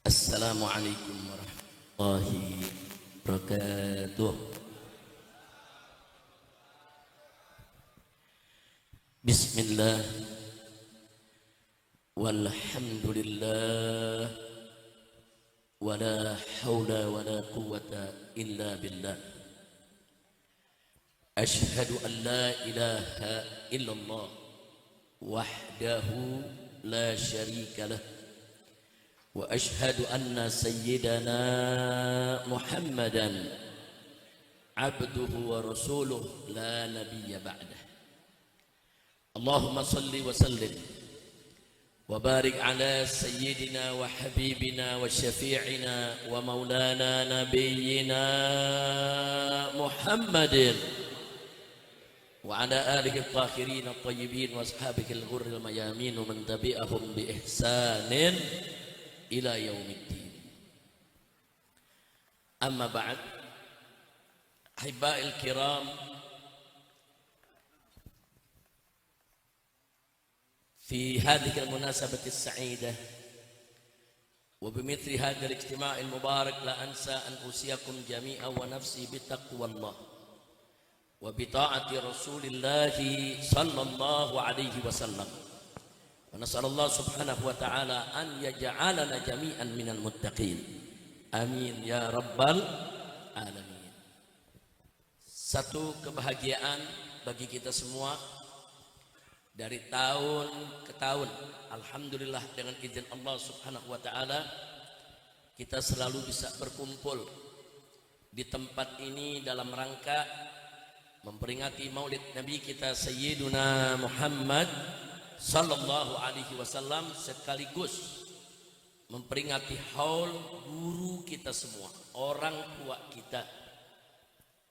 Assalamualaikum warahmatullahi wabarakatuh. Bismillah walhamdulillah wala hawla wala quwwata illa billah. Ashhadu an la ilaha illallah wahdahu la syarika lah. وأشهد أن سيدنا محمدا عبده ورسوله لا نبي بعده. اللهم صل وسلم وبارك على سيدنا وحبيبنا وشفيعنا ومولانا نبينا محمد وعلى آله الطاهرين الطيبين وأصحابه الغر الميامين ومن تبعهم بإحسان ila yaumiddin. Amma ba'd, ahibba'il kiram, في هذه المناسبة السعيدة وبمثل هذا الاجتماع المبارك لا أنسى أن أوصيكم جميعا ونفسي بتقوى الله وبطاعة رسول الله صلى الله عليه وسلم. ونسأل الله سبحانه وتعالى أن يجعلنا جميعا من المتقين. Amin ya rabbal alamin. Satu kebahagiaan bagi kita semua dari tahun ke tahun. Alhamdulillah dengan izin Allah Subhanahu wa taala kita selalu bisa berkumpul di tempat ini dalam rangka memperingati Maulid Nabi kita Sayyiduna Muhammad sallallahu alaihi wasallam, sekaligus memperingati haul guru kita semua, orang tua kita,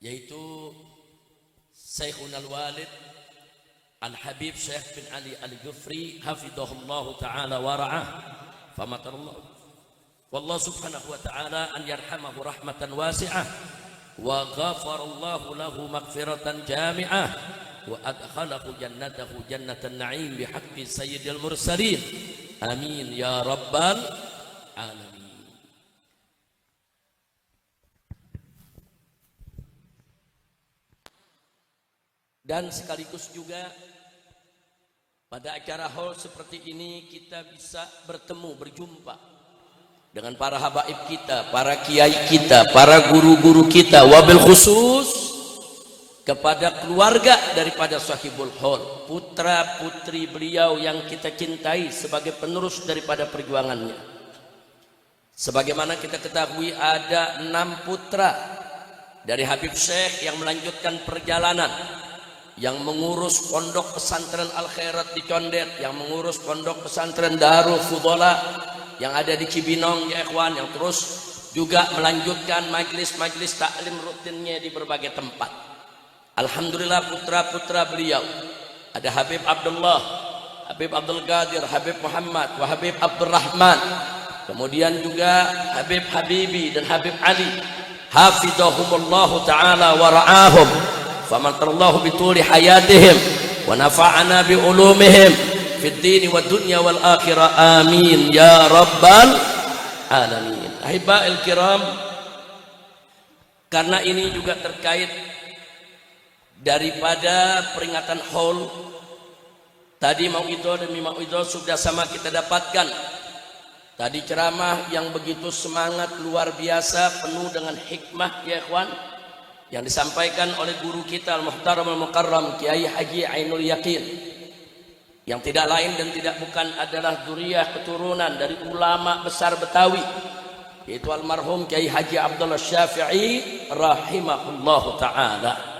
yaitu Syekhul Walid Al-Habib Syekh bin Ali Al-Ghufri hafidhahullahu ta'ala wa ra'ah. Famatarallahu wallahu subhanahu wa ta'ala an yarhamahu rahmatan wasi'ah wa ghafarallahu lahu maghfiratan jami'ah wa adkhalahu jannatahu jannatan na'im bihaqqi sayyidil mursalin. Amin ya rabbal alamin. Dan sekaligus juga pada acara haul seperti ini kita bisa bertemu, berjumpa dengan para habaib kita, para kiai kita, para guru-guru kita, wabil khusus kepada keluarga daripada Sahibul Haul, putra putri beliau yang kita cintai sebagai penerus daripada perjuangannya. Sebagaimana kita ketahui ada 6 putra dari Habib Syekh yang melanjutkan perjalanan, yang mengurus pondok pesantren Al Khairat di Condet, yang mengurus pondok pesantren Darul Fudhala yang ada di Cibinong ya ikhwan, yang terus juga melanjutkan majlis-majlis taklim rutinnya di berbagai tempat. Alhamdulillah putra-putra beliau ada Habib Abdullah, Habib Abdul Qadir, Habib Muhammad, wa Habib Abdurrahman, kemudian juga Habib Habibi dan Habib Ali hafidhahumullahu ta'ala wa ra'ahum famantarallahu bituli hayatihim wa nafa'ana bi ulumihim fid dini wad dunya wal akhirah. Amin ya rabbal alamin. Ahibba'il kiram, karena ini juga terkait daripada peringatan haul tadi, mauidhah demi mauidhah sudah sama kita dapatkan. Tadi ceramah yang begitu semangat, luar biasa, penuh dengan hikmah ya ikhwan, yang disampaikan oleh guru kita Al-Muhtaram Al-Mukarram Kiai Haji Ainul Yakin, yang tidak lain dan tidak bukan adalah dzurriyyah keturunan dari ulama besar Betawi, yaitu almarhum Kiai Haji Abdullah Syafi'i rahimahullahu ta'ala.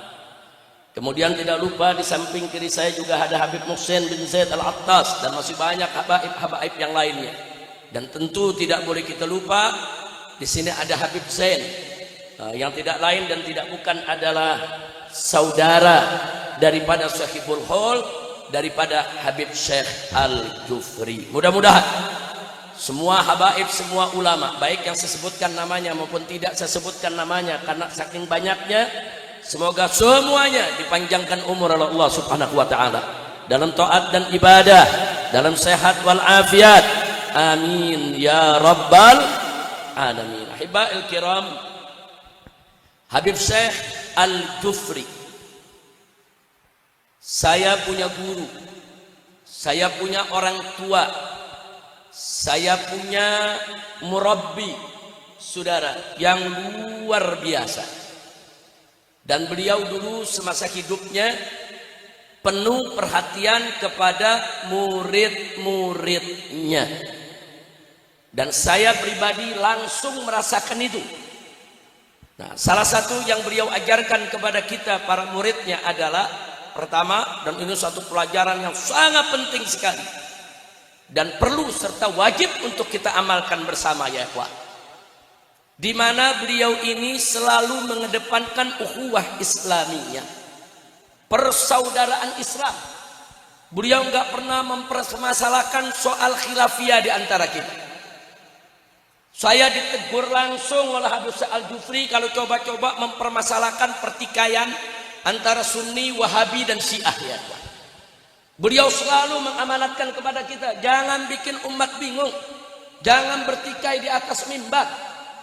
Kemudian tidak lupa di samping kiri saya juga ada Habib Muhsin bin Zaid Al-Attas dan masih banyak habaib-habaib yang lainnya. Dan tentu tidak boleh kita lupa di sini ada Habib Zain, yang tidak lain dan tidak bukan adalah saudara daripada Sahibul Haul, daripada Habib Syekh Al-Ghufri. Mudah-mudahan semua habaib, semua ulama, baik yang saya sebutkan namanya maupun tidak saya sebutkan namanya karena saking banyaknya, semoga semuanya dipanjangkan umur oleh Allah Subhanahu wa taala dalam taat dan ibadah, dalam sehat wal afiat. Amin ya rabbal alamin. Ahiba'il kiram, Habib Syekh Al-Jufri, saya punya guru, saya punya orang tua, saya punya murabbi, saudara, yang luar biasa. Dan beliau dulu semasa hidupnya penuh perhatian kepada murid-muridnya. Dan saya pribadi langsung merasakan itu. Nah, salah satu yang beliau ajarkan kepada kita para muridnya adalah, pertama, dan ini satu pelajaran yang sangat penting sekali dan perlu serta wajib untuk kita amalkan bersama, ya ikhwan, di mana beliau ini selalu mengedepankan ukhuwah Islamiyah, persaudaraan Islam. Beliau nggak pernah mempermasalahkan soal khilafiyah di antara kita. Saya ditegur langsung oleh Habib Syekh Al-Jufri kalau coba-coba mempermasalahkan pertikaian antara Sunni, Wahabi dan Syiah, ya. Beliau selalu mengamanatkan kepada kita, jangan bikin umat bingung, jangan bertikai di atas mimbar.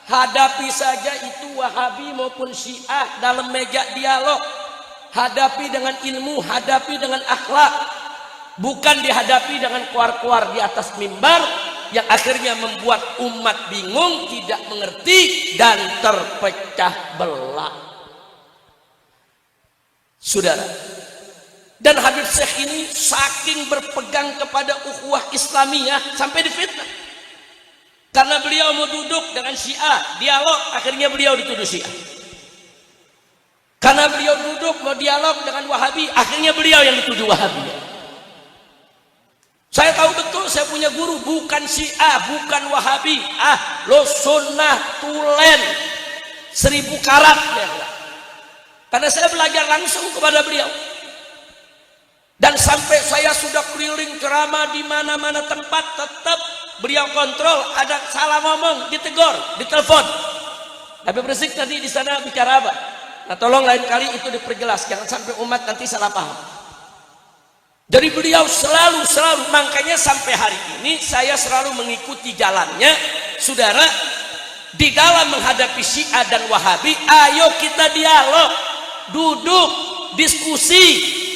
Hadapi saja itu Wahabi maupun Syiah dalam meja dialog. Hadapi dengan ilmu, hadapi dengan akhlak, bukan dihadapi dengan keluar-keluar di atas mimbar yang akhirnya membuat umat bingung, tidak mengerti dan terpecah belah. Saudara, dan Habib Syekh ini saking berpegang kepada ukhuwah Islamiyah sampai difitnah. Karena beliau mau duduk dengan Syiah, dialog, akhirnya beliau dituduh Syiah. Karena beliau duduk mau dialog dengan Wahabi, akhirnya beliau yang dituduh Wahabi. Saya tahu betul saya punya guru bukan Syiah, bukan Wahabi. Lo sunnah tulen 1000 karat, ya. Karena saya belajar langsung kepada beliau. Dan sampai saya sudah keliling ceramah di mana-mana tempat, tetap beliau kontrol, ada salah ngomong, ditegur, ditelepon. Habib Rizik tadi di sana bicara apa? Nah, tolong lain kali itu diperjelas, jangan sampai umat nanti salah paham. Jadi beliau selalu, makanya sampai hari ini saya selalu mengikuti jalannya, saudara, di dalam menghadapi Syiah dan Wahabi. Ayo kita dialog, duduk, diskusi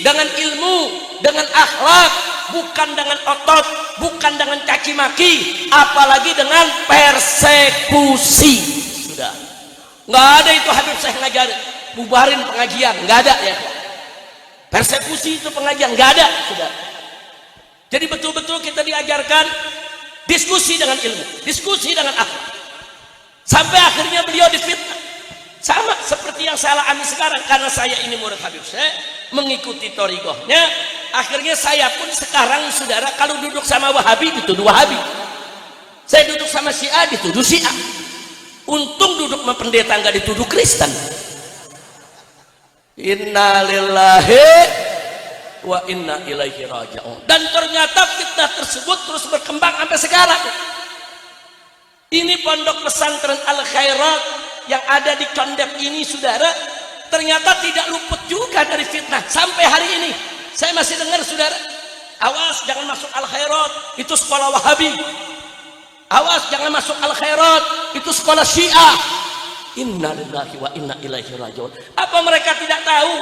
dengan ilmu, dengan akhlak, bukan dengan otot, bukan dengan caci maki, apalagi dengan persekusi. Sudah, nggak ada itu Habib Syekh ngajarin bubarin pengajian, nggak ada, ya. Persekusi itu pengajian, nggak ada, sudah. Jadi betul-betul kita diajarkan diskusi dengan ilmu, diskusi dengan akhlak, sampai akhirnya beliau difitnah. Sama seperti yang saya alami sekarang, karena saya ini murid Habib Syekh, mengikuti thariqahnya. Akhirnya saya pun sekarang, saudara, kalau duduk sama Wahabi dituduh Wahabi, saya duduk sama Syiah dituduh Syiah. Untung duduk sama pendeta nggak dituduh Kristen. Inna lillahi wa inna ilaihi raji'un. Dan ternyata fitnah tersebut terus berkembang sampai sekarang. Ini pondok pesantren Al Khairat yang ada di Condet ini, saudara, ternyata tidak luput juga dari fitnah sampai hari ini. Saya masih dengar, saudara, awas jangan masuk Al Khairat, itu sekolah Wahabi. Awas jangan masuk Al Khairat, itu sekolah Syiah. Inna lillahi wa inna ilaihi raji'un. Apa mereka tidak tahu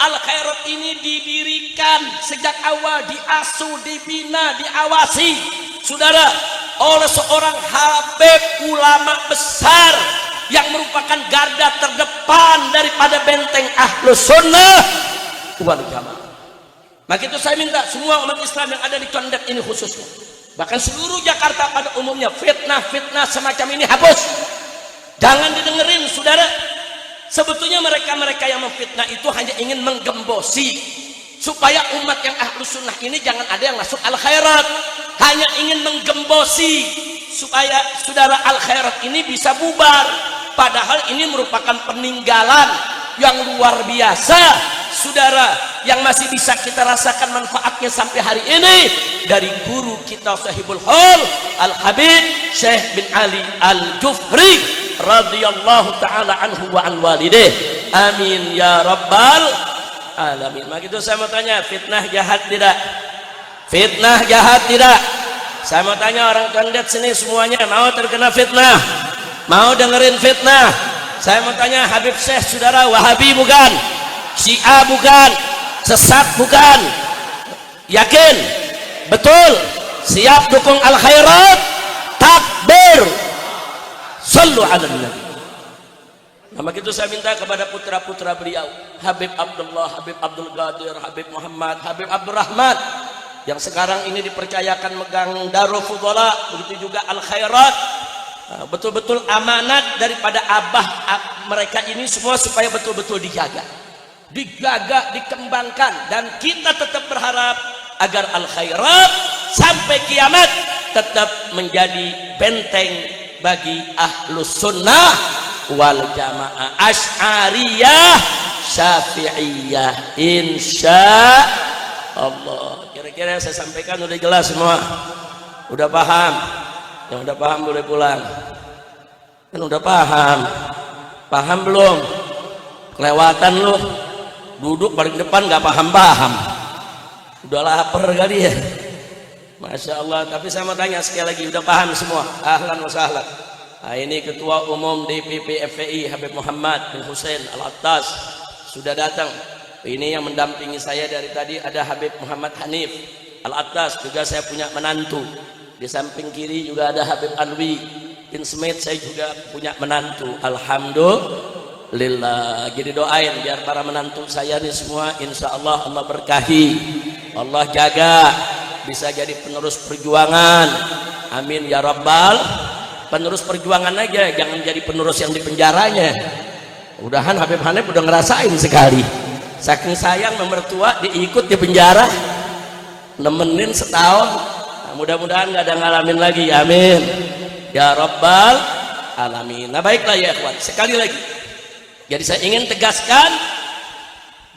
Al Khairat ini didirikan sejak awal, diasuh, dibina, diawasi, saudara, oleh seorang habib ulama besar yang merupakan garda terdepan daripada benteng Ahlus Sunnah wal Jamaah. Maka itu saya minta semua umat Islam yang ada di Condet ini khususnya, bahkan seluruh Jakarta pada umumnya, fitnah-fitnah semacam ini hapus. Jangan didengerin, saudara. Sebetulnya mereka-mereka yang memfitnah itu hanya ingin menggembosi supaya umat yang Ahlus Sunnah ini jangan ada yang masuk Al Khairat. Hanya ingin menggembosi supaya saudara Al Khairat ini bisa bubar. Padahal ini merupakan peninggalan yang luar biasa, saudara, yang masih bisa kita rasakan manfaatnya sampai hari ini dari guru kita Sahibul Hal Al-Habib Syekh bin Ali Al-Jufri radhiyallahu ta'ala anhu wa an walidih. Amin ya rabbal alamin. Maka itu saya mau tanya, fitnah jahat tidak? Fitnah jahat tidak? Saya mau tanya orang Condet sini semuanya mau terkena fitnah? Mau dengerin fitnah? Saya mau tanya, Habib Syekh saudara Wahabi bukan? Syiah bukan? Sesat bukan? Yakin? Betul? Siap dukung al khairat? Takbir. Sallu ala nabi. Nah, maka itu saya minta kepada putra-putra beliau, Habib Abdullah, Habib Abdul Qadir, Habib Muhammad, Habib Abdul Rahman, yang sekarang ini dipercayakan megang Darul Fudhala, begitu juga al khairat. Betul-betul amanat daripada abah mereka ini semua, supaya betul-betul dijaga, dikembangkan, dan kita tetap berharap agar al khairat sampai kiamat tetap menjadi benteng bagi ahlus sunnah wal jamaah, asy'ariyah, syafi'iyah, insya Allah. Kira-kira saya sampaikan udah jelas semua, udah paham? Yang udah paham boleh pulang. Kan udah paham belum? Kelewatan lu, duduk paling depan nggak paham. Udah lapar kali ya, Masya Allah. Tapi saya mau tanya sekali lagi, udah paham semua? Ahlan wa sahlan. Nah, ini Ketua Umum DPP FPI Habib Muhammad bin Hussein Al-Attas sudah datang. Ini yang mendampingi saya dari tadi ada Habib Muhammad Hanif Al-Attas, juga saya punya menantu. Di samping kiri juga ada Habib Alwi bin Smith, saya juga punya menantu. Alhamdulillah. Jadi doain biar para menantu saya ini semua insya Allah Allah berkahi, Allah jaga, bisa jadi penerus perjuangan. Amin ya rabbal. Penerus perjuangan aja, jangan jadi penerus yang di penjaranya. Mudahan Habib Hanif udah ngerasain sekali, saking sayang mertua diikut di penjara nemenin setahun. Nah, mudah-mudahan nggak ada ngalamin lagi, amin ya rabbal alamin. Nah baiklah ya ikhwan, sekali lagi jadi saya ingin tegaskan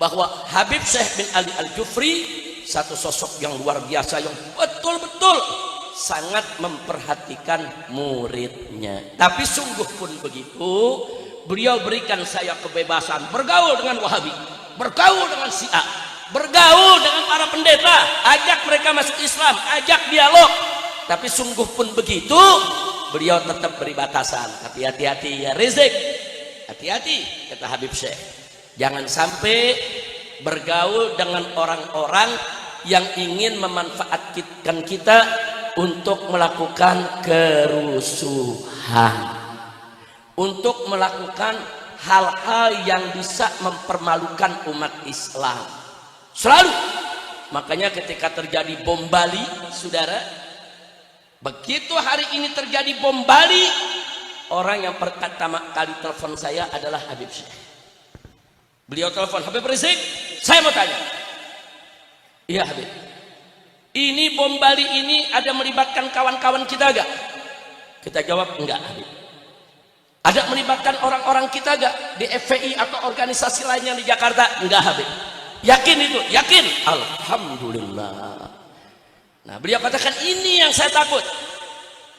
bahwa Habib Syekh bin Ali Al-Jufri satu sosok yang luar biasa, yang betul-betul sangat memperhatikan muridnya. Tapi sungguh pun begitu, beliau berikan saya kebebasan bergaul dengan Wahabi, bergaul dengan Syiah, bergaul dengan para pendeta, ajak mereka masuk Islam, ajak dialog. Tapi sungguh pun begitu, beliau tetap beri batasan. Tapi hati-hati ya Rizik, hati-hati kata Habib Syekh, jangan sampai bergaul dengan orang-orang yang ingin memanfaatkan kita untuk melakukan kerusuhan, untuk melakukan hal-hal yang bisa mempermalukan umat Islam. Selalu. Makanya ketika terjadi bom Bali, saudara, begitu hari ini terjadi bom Bali, orang yang pertama kali telepon saya adalah Habib Syekh. Beliau telepon, Habib Rizik, saya mau tanya. Iya Habib, ini bom Bali ini ada melibatkan kawan-kawan kita gak? Kita jawab enggak Habib. Ada melibatkan orang-orang kita gak di FPI atau organisasi lainnya di Jakarta? Enggak Habib. Yakin itu? Yakin? Alhamdulillah. Nah beliau katakan, ini yang saya takut.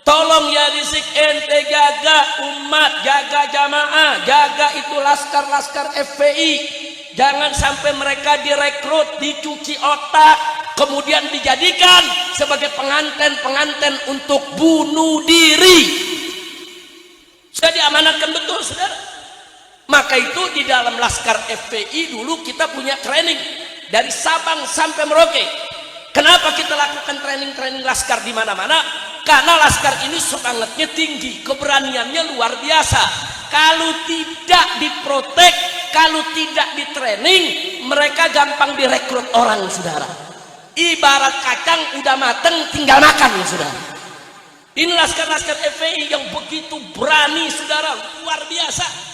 Tolong ya Rizik, ente jaga umat, jaga jamaah, jaga itu laskar-laskar FPI. Jangan sampai mereka direkrut, dicuci otak, kemudian dijadikan sebagai pengantin-pengantin untuk bunuh diri. Sudah diamanatkan betul saudara. Maka itu di dalam laskar FPI dulu kita punya training dari Sabang sampai Merauke. Kenapa kita lakukan training-training laskar di mana-mana? Karena laskar ini semangatnya tinggi, keberaniannya luar biasa. Kalau tidak diprotek, kalau tidak ditraining, mereka gampang direkrut orang saudara. Ibarat kacang udah mateng tinggal makan saudara. Ini laskar-laskar FPI yang begitu berani saudara, luar biasa.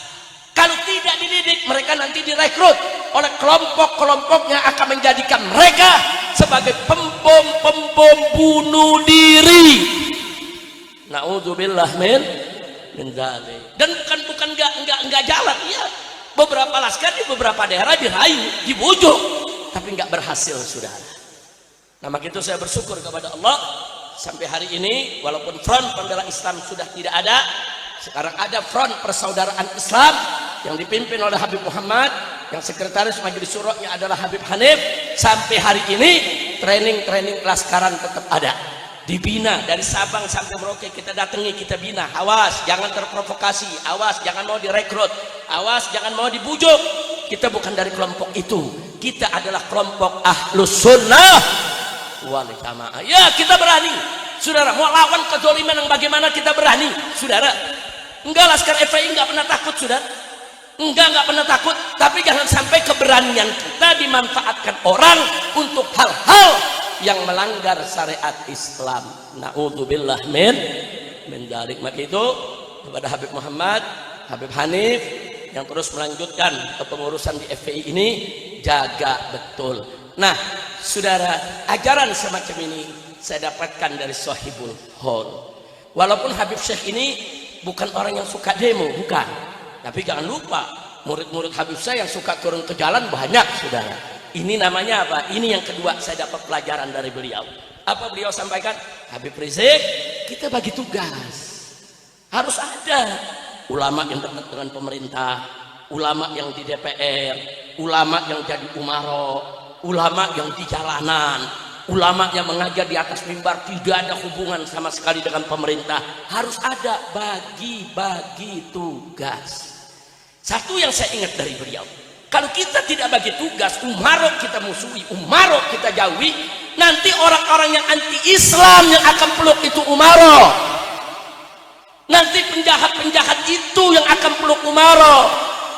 Kalau tidak dididik, mereka nanti direkrut oleh kelompok-kelompok yang akan menjadikan mereka sebagai pembom bunuh diri. Na'udzubillah min dzalik. Dan bukan enggak jalan ya. Beberapa laskar di beberapa daerah dirayu, dibujuk, tapi enggak berhasil saudara. Nah maka itu saya bersyukur kepada Allah sampai hari ini walaupun front pembela Islam sudah tidak ada, sekarang ada front persaudaraan Islam yang dipimpin oleh Habib Muhammad, yang sekretaris majelis syuranya adalah Habib Hanif. Sampai hari ini training laskaran tetap ada. dibina dari Sabang sampai Merauke, kita datangi, kita bina. Awas jangan terprovokasi, awas jangan mau direkrut, awas jangan mau dibujuk. Kita bukan dari kelompok itu, kita adalah kelompok Ahlus Sunnah wal Jamaah. Ya, kita berani saudara, mau lawan kezaliman yang bagaimana kita berani saudara. Enggak, Laskar FPI enggak pernah takut saudara, enggak pernah takut. Tapi jangan sampai keberanian kita dimanfaatkan orang untuk hal-hal yang melanggar syariat Islam. Na'udzubillah min dzalik. Maka itu kepada Habib Muhammad, Habib Hanif yang terus melanjutkan kepengurusan di FPI ini, jaga betul. Nah saudara, ajaran semacam ini saya dapatkan dari Sahibul Hol. Walaupun Habib Syekh ini bukan orang yang suka demo, bukan, tapi jangan lupa murid-murid Habib saya yang suka turun ke jalan banyak saudara. Ini namanya apa? Ini yang kedua saya dapat pelajaran dari beliau. Apa beliau sampaikan? Habib Rizik, kita bagi tugas. Harus ada ulama yang dekat dengan pemerintah, ulama yang di DPR, ulama yang jadi umaro, ulama yang di jalanan, ulama yang mengajar di atas mimbar, tidak ada hubungan sama sekali dengan pemerintah. Harus ada bagi-bagi tugas. Satu yang saya ingat dari beliau, kalau kita tidak bagi tugas, umaro kita musuhi, umaro kita jauhi, nanti orang-orang yang anti-Islam yang akan peluk itu umaro. Nanti penjahat-penjahat itu yang akan peluk umaro.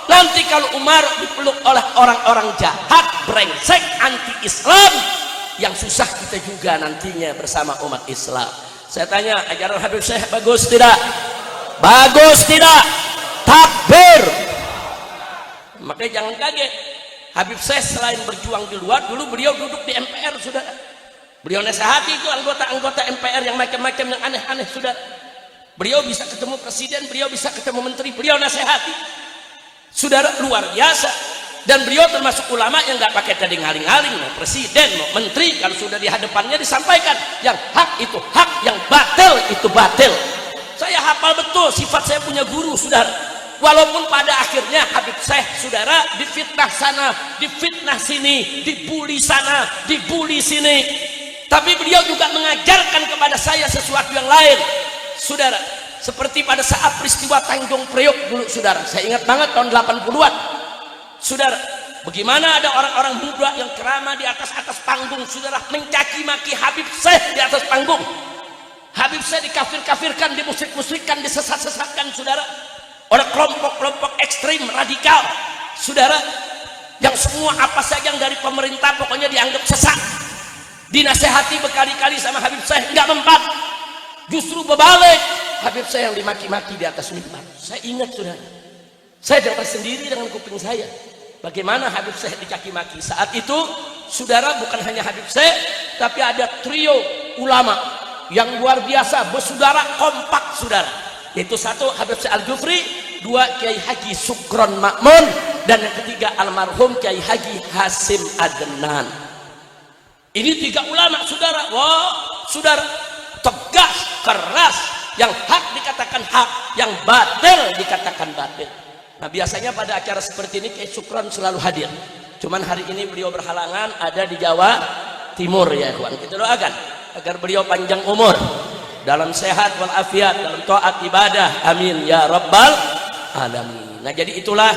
Nanti kalau umaro dipeluk oleh orang-orang jahat, brengsek, anti-Islam, yang susah kita juga nantinya bersama umat Islam. Saya tanya, ajaran Habib Syekh bagus tidak? Bagus tidak? Takbir. Makanya jangan kaget, Habib Syekh selain berjuang di luar, dulu beliau duduk di MPR saudara. Beliau nasihati itu anggota-anggota MPR yang macam-macam, yang aneh-aneh saudara. Beliau bisa ketemu presiden, beliau bisa ketemu menteri, beliau nasihati saudara, luar biasa. Dan beliau termasuk ulama yang nggak pakai tadi ngaling-ngaling, mau presiden mau menteri, kalau sudah di hadapannya disampaikan yang hak itu hak, yang batil itu batil. Saya hafal betul sifat saya punya guru saudara. Walaupun pada akhirnya Habib Syekh saudara difitnah sana, difitnah sini, dibully sana, dibully sini, tapi beliau juga mengajarkan kepada saya sesuatu yang lain saudara. Seperti pada saat peristiwa Tanjung Priok dulu saudara, saya ingat banget tahun 80-an saudara, bagaimana ada orang-orang muda yang ceramah di atas panggung saudara, mencaci maki Habib Syekh di atas panggung. Habib Syekh dikafir-kafirkan, dimusrik-musrikan, disesat-sesatkan saudara, oleh kelompok-kelompok ekstrim radikal saudara, yang semua apa saja yang dari pemerintah pokoknya dianggap sesat. Dinasehati berkali-kali sama Habib Syekh, nggak mempan, justru berbalik. Habib Syekh yang dimaki-maki di atas mimbar. Saya ingat saudara, saya dengar sendiri dengan kuping saya bagaimana Habib Syekh dicaci-maki. Saat itu saudara, bukan hanya Habib Syekh, tapi ada trio ulama yang luar biasa, bersaudara kompak saudara, yaitu satu Habib Syekh Al-Jufri, dua Kiai Haji Sukron Makmun, dan yang ketiga almarhum Kiai Haji Hasim Adnan. Ini tiga ulama saudara, wah saudara, tegas, keras, yang hak dikatakan hak, yang batil dikatakan batil. Nah biasanya pada acara seperti ini Kiai Sukron selalu hadir, cuman hari ini beliau berhalangan, ada di Jawa Timur ya kawan. Kita doakan agar beliau panjang umur, dalam sehat walafiat, dalam taat ibadah, amin ya rabbal alamin. Nah jadi itulah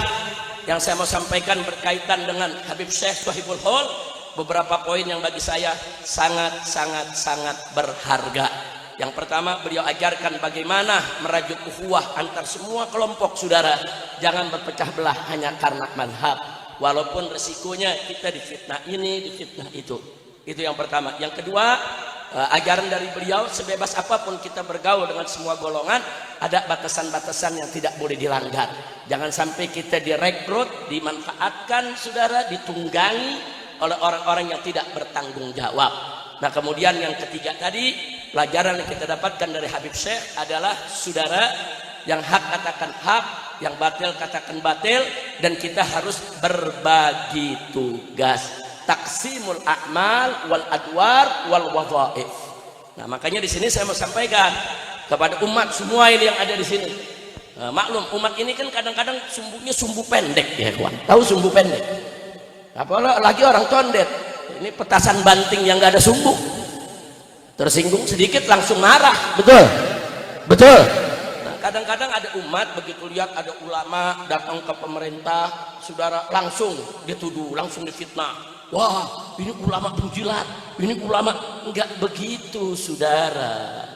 yang saya mau sampaikan berkaitan dengan Habib Syekh Sahibul Hol. Beberapa poin yang bagi saya sangat berharga. Yang pertama, beliau ajarkan bagaimana merajut ukhuwah antar semua kelompok saudara, jangan berpecah belah hanya karena mazhab, walaupun resikonya kita difitnah ini difitnah itu yang pertama. Yang kedua, ajaran dari beliau, sebebas apapun kita bergaul dengan semua golongan, ada batasan-batasan yang tidak boleh dilanggar. Jangan sampai kita direkrut, dimanfaatkan saudara, ditunggangi oleh orang-orang yang tidak bertanggung jawab. Nah kemudian yang ketiga tadi, pelajaran yang kita dapatkan dari Habib Syekh adalah saudara, yang hak katakan hak, yang batil katakan batil, dan kita harus berbagi tugas, taksimul a'mal wal adwar wal wadhaif. Nah makanya di sini saya mau sampaikan kepada umat semua ini yang ada di sini. Maklum umat ini kan kadang-kadang sumbunya sumbu pendek ya kawan. Tahu sumbu pendek? Apalagi orang condet, ini petasan banting yang gak ada sumbu. Tersinggung sedikit langsung marah, betul? Betul. Nah, kadang-kadang ada umat begitu lihat ada ulama datang ke pemerintah, saudara, langsung dituduh, langsung difitnah. Wah, ini ulama penjilat, ini ulama. Enggak begitu, saudara.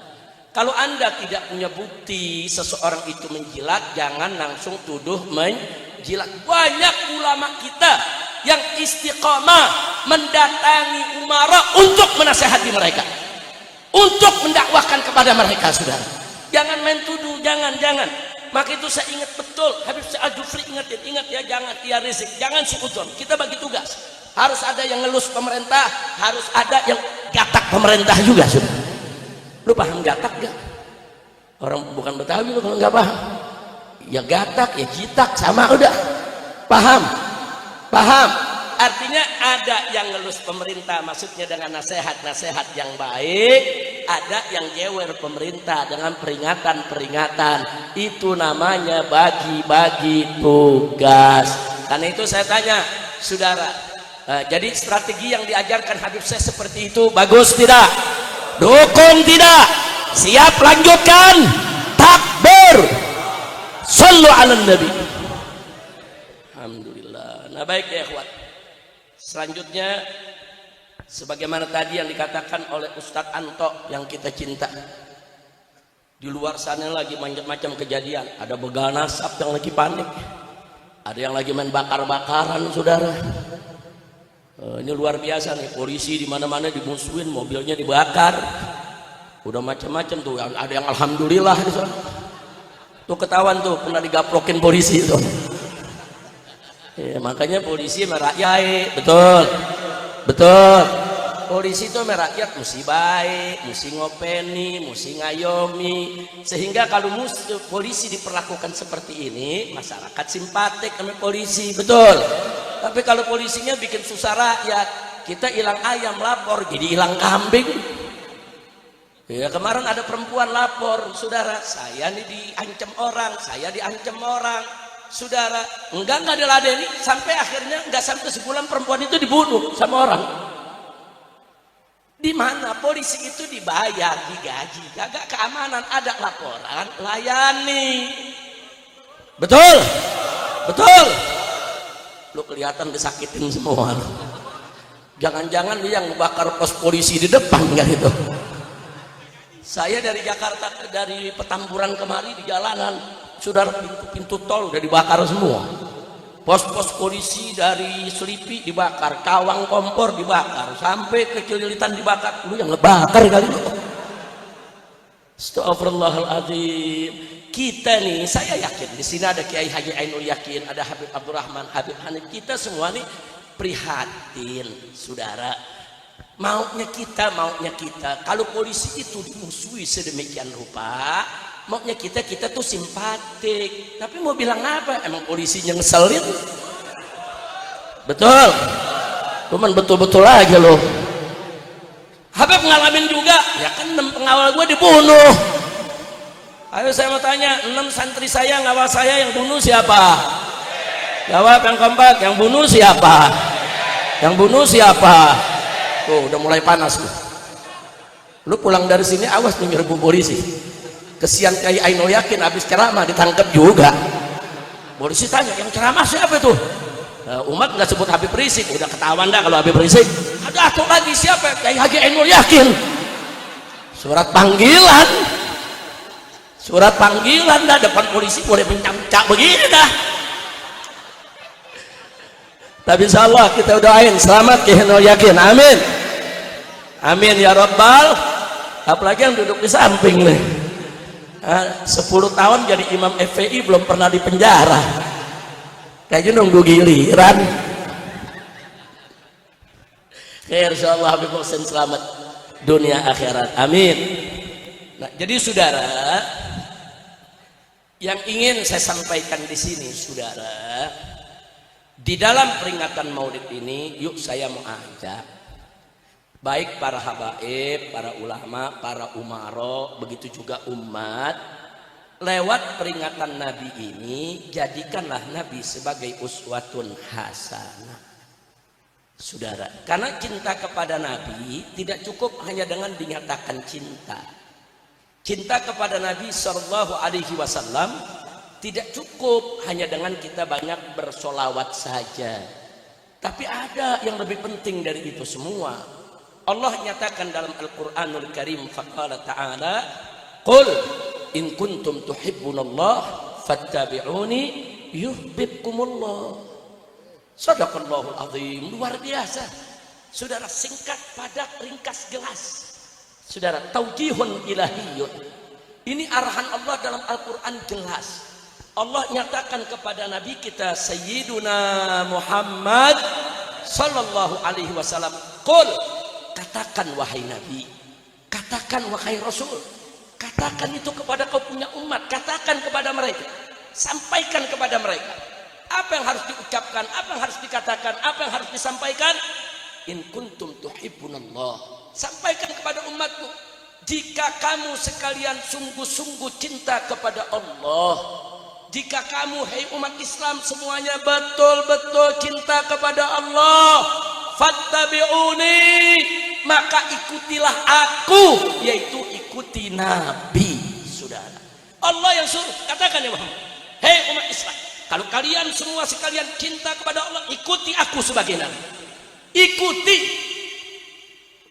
Kalau Anda tidak punya bukti seseorang itu menjilat, jangan langsung tuduh menjilat. Banyak ulama kita yang istiqamah mendatangi umara untuk menasehati mereka, untuk mendakwahkan kepada mereka, saudara. Jangan main tuduh, jangan. Maka itu saya ingat betul, Habib Syekh Jufri ingat ya, jangan ia rizik, jangan suudzon. Kita bagi tugas. Harus ada yang ngelus pemerintah, harus ada yang gatak pemerintah juga, saudara. Lu paham gatak gak? Orang bukan Betawi lu kalau nggak paham. Ya gatak, ya jitak, sama udah. Paham? Artinya ada yang ngelus pemerintah, maksudnya dengan nasihat yang baik, ada yang jewer pemerintah dengan peringatan. Itu namanya bagi-bagi tugas. Karena itu saya tanya, saudara, jadi strategi yang diajarkan Habib saya seperti itu bagus tidak? Dukung tidak? Siap lanjutkan? Takbir. Sallu ala nabi. Alhamdulillah. Nah baik ya ikhwan. Selanjutnya, sebagaimana tadi yang dikatakan oleh Ustadz Anto yang kita cinta, di luar sana lagi macam-macam kejadian. Ada begal nasab yang lagi panik, ada yang lagi main bakar-bakaran, saudara. Ini luar biasa nih, polisi di mana-mana dimusuhin, mobilnya dibakar, udah macam-macam tuh. Ada yang alhamdulillah di sana. Tuh ketahuan tuh pernah digaplokin polisi itu. Ya, makanya polisi merakyat, betul. Polisi itu merakyat mesti baik, mesti ngopeni, mesti ngayomi, sehingga kalau polisi diperlakukan seperti ini, masyarakat simpatik sama polisi, betul. Tapi kalau polisinya bikin susah rakyat, kita hilang ayam lapor, jadi hilang kambing. Ya kemarin ada perempuan lapor, saudara, saya nih diancam orang. Saudara, enggak diladeni, sampai akhirnya enggak sampai sebulan perempuan itu dibunuh sama orang. Di mana polisi itu dibayar, digaji, kagak keamanan, ada laporan, layani. Betul. Lu kelihatan disakitin semua. Jangan-jangan dia yang bakar pos polisi di depan kan itu. Saya dari Jakarta, dari Petamburan kemari di jalanan, saudara, pintu tol udah dibakar semua. Pos-pos polisi dari Selipi dibakar, kawang kompor dibakar, sampai ke Cililitan dibakar. Lu yang ngebakar kali lu. Astagfirullahaladzim. Kita nih, saya yakin di sini ada Kiai Haji Ainul Yakin, ada Habib Abdurrahman, Habib Hanif. Kita semua nih prihatin, saudara. Maunya kita, kalau polisi itu dimusuhi sedemikian rupa, maunya kita tuh simpatik. Tapi mau bilang apa? Emang polisinya ngeselin? Betul. Cuman betul-betul aja loh. Habib ngalamin juga, ya kan 6 pengawal gue dibunuh. Ayo saya mau tanya, 6 santri saya ngawal saya, yang bunuh siapa? Jawab yang kompak, yang bunuh siapa? Tuh udah mulai panas lu pulang dari sini awas nih nyerbu polisi. Kesian Kiai Ainul Yakin habis ceramah ditangkap juga. Polisi tanya, yang ceramah siapa itu? Umat nggak sebut Habib Rizik, udah ketahuan dah kalau Habib Rizik. Ada tuh lagi siapa? Kiai Haji Ainul Yakin. Surat panggilan dah depan polisi, boleh mencamcak begini dah. Tapi insyaallah kita doain selamat Kiai Ainul Yakin, amin ya rabbal. Apalagi yang duduk di samping nih, 10 tahun jadi imam FPI belum pernah dipenjara, kayaknya nunggu giliran. Insyaallah Habib Hussein selamat dunia akhirat, amin. Nah, jadi saudara, yang ingin saya sampaikan di sini, saudara, di dalam peringatan Maulid ini, yuk saya mau ajak baik para habaib, para ulama, para umaro, begitu juga umat, lewat peringatan Nabi ini, jadikanlah Nabi sebagai uswatun hasanah. Saudara, karena cinta kepada Nabi tidak cukup hanya dengan dinyatakan cinta. Cinta kepada Nabi Shallallahu Alaihi Wasallam tidak cukup hanya dengan kita banyak bersolawat saja. Tapi ada yang lebih penting dari itu semua. Allah nyatakan dalam Al-Quranul Karim, faqala ta'ala, qul in kuntum tuhibbunallah fattabi'uni yuhibbukumullah. Shadaqallahul azim. Luar biasa. Saudara, singkat, padat, ringkas, jelas. Saudara, taujihun ilahiyun. Ini arahan Allah dalam Al-Quran jelas. Allah nyatakan kepada Nabi kita Sayyiduna Muhammad Sallallahu Alaihi Wasallam, qul, katakan wahai Nabi, katakan wahai Rasul, katakan itu kepada kau punya umat, katakan kepada mereka, sampaikan kepada mereka. Apa yang harus diucapkan, apa yang harus dikatakan, apa yang harus disampaikan? In kuntum tuhibbunallah, sampaikan kepada umatmu, jika kamu sekalian sungguh-sungguh cinta kepada Allah, jika kamu, hei umat Islam semuanya, betul-betul cinta kepada Allah, fattabi'uni, maka ikutilah aku, yaitu ikuti Nabi. Saudara, Allah yang suruh, katakan ya Muhammad, hei umat Islam, kalau kalian semua sekalian cinta kepada Allah, ikuti aku sebagai Nabi. Ikuti.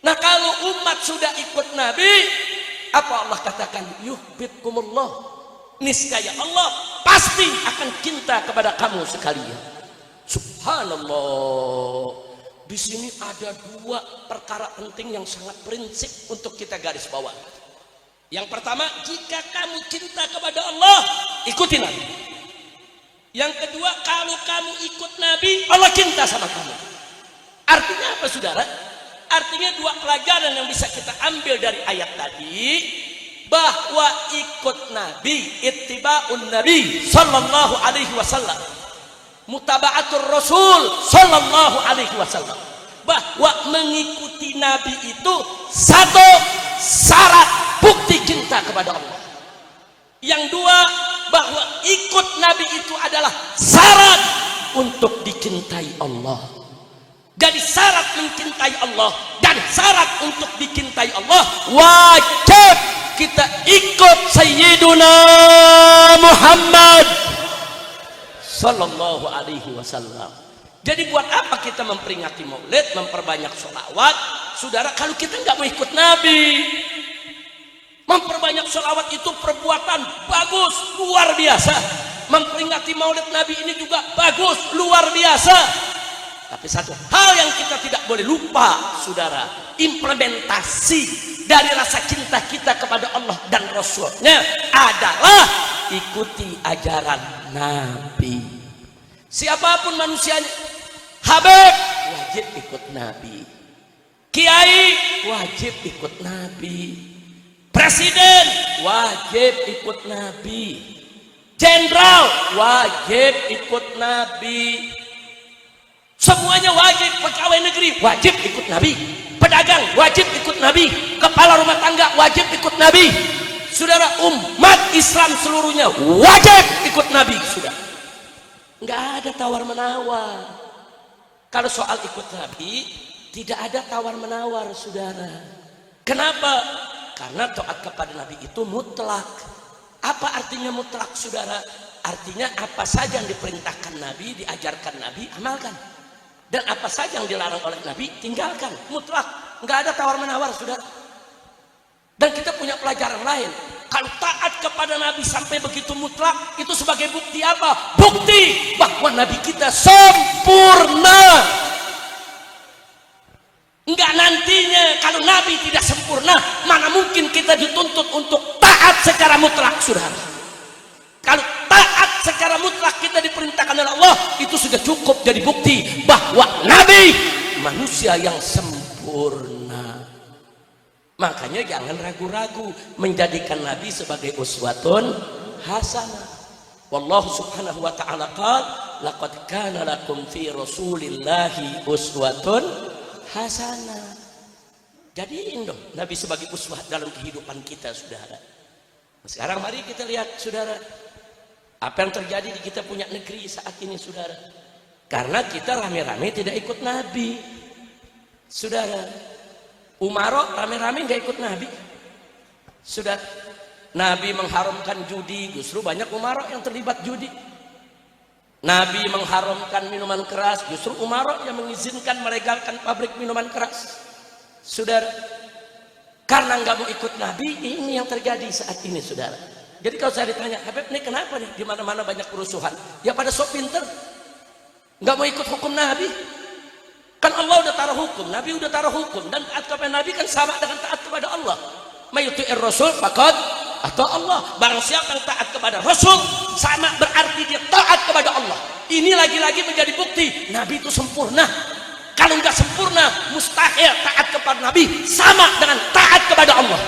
Nah, kalau umat sudah ikut Nabi, apa Allah katakan? Yuhibbukumullah. Niscaya Allah pasti akan cinta kepada kamu sekalian. Subhanallah. Di sini ada dua perkara penting yang sangat prinsip untuk kita garis bawah. Yang pertama, jika kamu cinta kepada Allah, ikuti Nabi. Yang kedua, kalau kamu ikut Nabi, Allah cinta sama kamu. Artinya apa, saudara? Artinya dua pelajaran yang bisa kita ambil dari ayat tadi, bahwa ikut Nabi, ittiba'un Nabi Sallallahu Alaihi Wasallam, mutaba'atul Rasul Sallallahu Alaihi Wasallam, bahwa mengikuti Nabi itu satu syarat bukti cinta kepada Allah. Yang dua, bahwa ikut Nabi itu adalah syarat untuk dicintai Allah. Jadi syarat mencintai Allah dan syarat untuk dicintai Allah, wajib kita ikut Sayyiduna Muhammad Sallallahu Alaihi Wasallam. Jadi buat apa kita memperingati maulid, memperbanyak sholawat, saudara, kalau kita nggak mau ikut Nabi? Memperbanyak sholawat itu perbuatan bagus, luar biasa. Memperingati maulid Nabi ini juga bagus, luar biasa. Tapi satu hal yang kita tidak boleh lupa, saudara, implementasi dari rasa cinta kita kepada Allah dan Rasulnya adalah ikuti ajaran Nabi. Siapapun manusianya, Habib wajib ikut Nabi, Kiai wajib ikut Nabi, Presiden wajib ikut Nabi, Jenderal wajib ikut Nabi, semuanya wajib. Pegawai negeri wajib ikut Nabi, pedagang wajib ikut Nabi, kepala rumah tangga wajib ikut Nabi. Saudara, umat Islam seluruhnya wajib ikut Nabi. Sudah, nggak ada tawar menawar. Kalau soal ikut Nabi tidak ada tawar menawar, saudara. Kenapa? Karena taat kepada Nabi itu mutlak. Apa artinya mutlak, saudara? Artinya apa saja yang diperintahkan Nabi, diajarkan Nabi, amalkan. Dan apa saja yang dilarang oleh Nabi, tinggalkan. Mutlak. Nggak ada tawar menawar, saudara. Dan kita punya pelajaran lain. Kalau taat kepada Nabi sampai begitu mutlak, itu sebagai bukti apa? Bukti bahwa Nabi kita sempurna. Enggak, nantinya kalau Nabi tidak sempurna, mana mungkin kita dituntut untuk taat secara mutlak, saudara. Kalau taat secara mutlak kita diperintahkan oleh Allah, itu sudah cukup jadi bukti bahwa Nabi manusia yang sempurna. Makanya jangan ragu-ragu menjadikan Nabi sebagai uswatun hasanah. Wallahu subhanahu wa ta'ala qala, laqad kana lakum fi rasulillahi uswatun hasanah. Jadiin dong Nabi sebagai uswah dalam kehidupan kita, saudara. Sekarang mari kita lihat, saudara, apa yang terjadi di kita punya negeri saat ini, saudara. Karena kita rame-rame tidak ikut Nabi. Saudara, Umaro rame-rame nggak ikut Nabi. Sudah, Nabi mengharamkan judi, justru banyak Umaro yang terlibat judi. Nabi mengharamkan minuman keras, justru Umaro yang mengizinkan melegalkan pabrik minuman keras. Saudara, karena nggak mau ikut Nabi, ini yang terjadi saat ini, saudara. Jadi kalau saya ditanya, Habib ini kenapa nih di mana-mana banyak kerusuhan? Ya pada sok pinter, nggak mau ikut hukum Nabi. Kan Allah udah taruh hukum, Nabi udah taruh hukum, dan taat kepada Nabi kan sama dengan taat kepada Allah. Mayuti'ir Rasul faqad atau Allah. Barang siapa yang taat kepada Rasul, sama berarti dia taat kepada Allah. Ini lagi-lagi menjadi bukti Nabi itu sempurna. Kalau nggak sempurna, mustahil taat kepada Nabi sama dengan taat kepada Allah.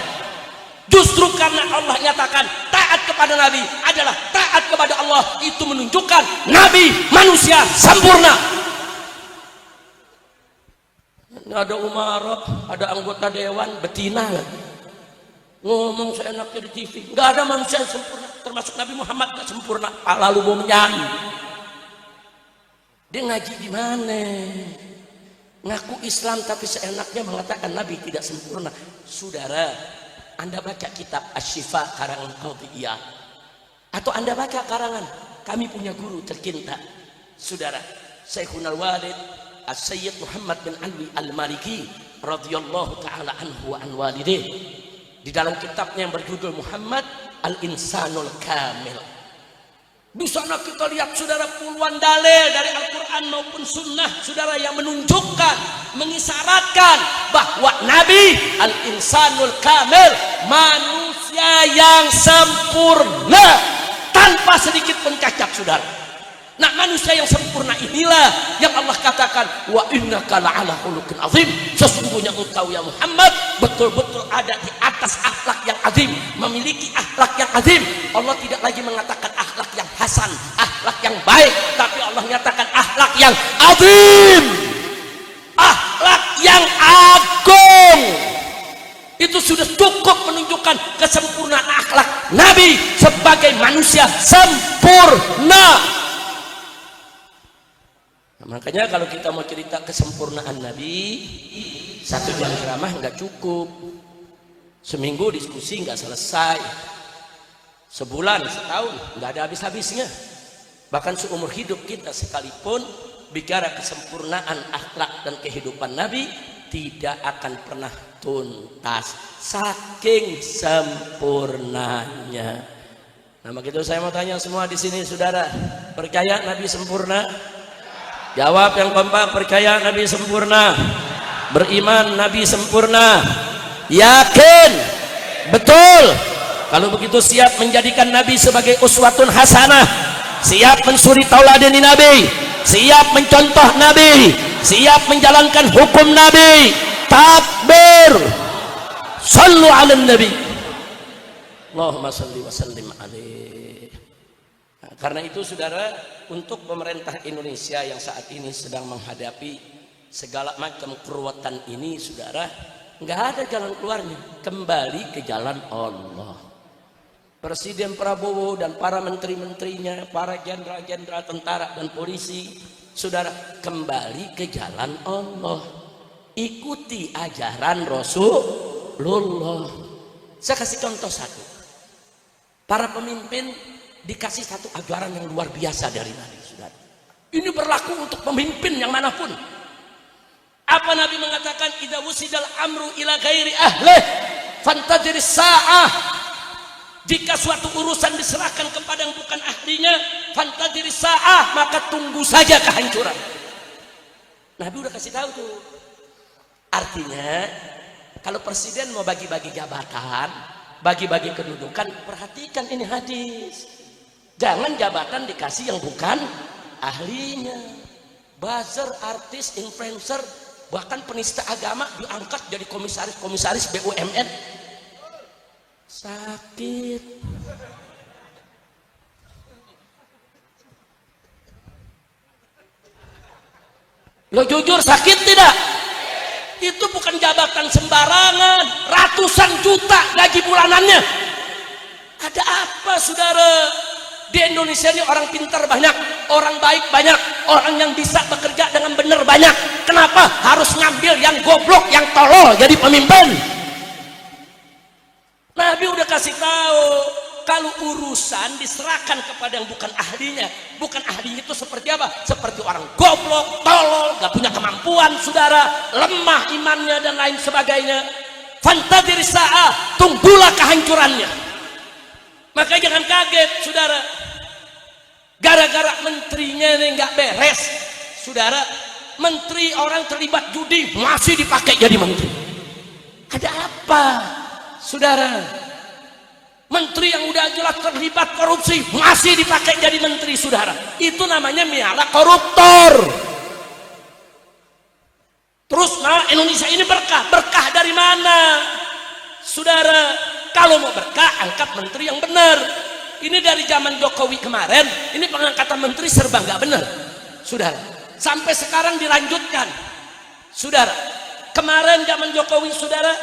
Justru karena Allah nyatakan taat kepada Nabi adalah taat kepada Allah, itu menunjukkan Nabi manusia sempurna. Ada umarah, ada anggota dewan betina ngomong seenaknya di TV. Nggak ada manusia yang sempurna, termasuk Nabi Muhammad nggak sempurna. Lalu mau menyanyi, dia ngaji di mana? Ngaku Islam tapi seenaknya mengatakan Nabi tidak sempurna. Saudara, Anda baca kitab Asy-Syifa karangan Qadhiyah, atau Anda baca karangan kami punya guru tercinta, saudara, Syekhul Walid As-Sayyid Muhammad bin Alwi Al-Maliki radhiyallahu taala anhu wa an walidih. Di dalam kitabnya yang berjudul Muhammad Al-Insanul Kamil, di sana kita lihat, saudara, puluhan dalil dari Al-Quran maupun Sunnah, saudara, yang menunjukkan, mengisyaratkan bahwa Nabi Al-Insanul Kamil, manusia yang sempurna tanpa sedikit pun cacat, saudara. Nah, manusia yang sempurna inilah yang Allah katakan, wa innaka la'ala khuluqin azim. Sesungguhnya engkau ya Muhammad betul-betul ada di atas akhlak yang azim, memiliki akhlak yang azim. Allah tidak lagi mengatakan akhlak yang hasan, akhlak yang baik, tapi Allah nyatakan akhlak yang azim, akhlak yang agung. Itu sudah cukup menunjukkan kesempurnaan akhlak Nabi sebagai manusia sempurna. Nah, makanya kalau kita mau cerita kesempurnaan Nabi, 1 jam ceramah nggak cukup, seminggu diskusi nggak selesai, sebulan, setahun nggak ada habis-habisnya. Bahkan seumur hidup kita sekalipun bicara kesempurnaan akhlak dan kehidupan Nabi tidak akan pernah tuntas, saking sempurnanya. Nah, begitu saya mau tanya semua di sini, saudara, percaya Nabi sempurna? Jawab yang kompak, percaya Nabi sempurna, beriman Nabi sempurna, yakin, betul. Kalau begitu siap menjadikan Nabi sebagai uswatun hasanah, siap mensuri tauladani Nabi, siap mencontoh Nabi, siap menjalankan hukum Nabi. Takbir, sallu ala Nabi, Allahumma salli wa sallim alaihi. Nah, karena itu, saudara, untuk pemerintah Indonesia yang saat ini sedang menghadapi segala macam keruwetan ini, saudara, nggak ada jalan keluarnya, kembali ke jalan Allah. Presiden Prabowo dan para menteri-menterinya, para jenderal-jenderal tentara dan polisi, saudara, kembali ke jalan Allah, ikuti ajaran Rasulullah. Saya kasih contoh satu, para pemimpin dikasih satu ajaran yang luar biasa dari Nabi, saudara. Ini berlaku untuk pemimpin yang manapun. Apa Nabi mengatakan? Idza wusidal amru ila ghairi ahlih fantadhiris sa'ah. Jika suatu urusan diserahkan kepada yang bukan ahlinya, fantadhiris sa'ah, maka tunggu saja kehancuran. Nabi udah kasih tahu tuh. Artinya, kalau presiden mau bagi-bagi jabatan, bagi-bagi kedudukan, perhatikan ini hadis. Jangan jabatan dikasih yang bukan ahlinya. Buzzer, artis, influencer, bahkan penista agama diangkat jadi komisaris BUMN. Sakit. Lo jujur, sakit tidak? Itu bukan jabatan sembarangan, ratusan juta gaji bulanannya. Ada apa, saudara? Di Indonesia ini orang pintar banyak, orang baik banyak, orang yang bisa bekerja dengan benar banyak. Kenapa harus ngambil yang goblok, yang tolol jadi pemimpin? Nabi udah kasih tahu, kalau urusan diserahkan kepada yang bukan ahlinya. Bukan ahlinya itu seperti apa? Seperti orang goblok, tolol, gak punya kemampuan, saudara, lemah imannya dan lain sebagainya. Fantadhir sa'ah, tunggulah kehancurannya. Maka jangan kaget, saudara, gara-gara menterinya ini nggak beres, saudara, menteri orang terlibat judi masih dipakai jadi menteri. Ada apa, saudara? Menteri yang udah jelas terlibat korupsi masih dipakai jadi menteri, saudara. Itu namanya miara koruptor. Terus Indonesia ini berkah. Berkah dari mana, saudara? Kalau mau berkah, angkat menteri yang benar. Ini dari zaman Jokowi kemarin, ini pengangkatan menteri serba nggak benar, saudara. Sampai sekarang dilanjutkan, saudara. Kemarin zaman Jokowi, saudara,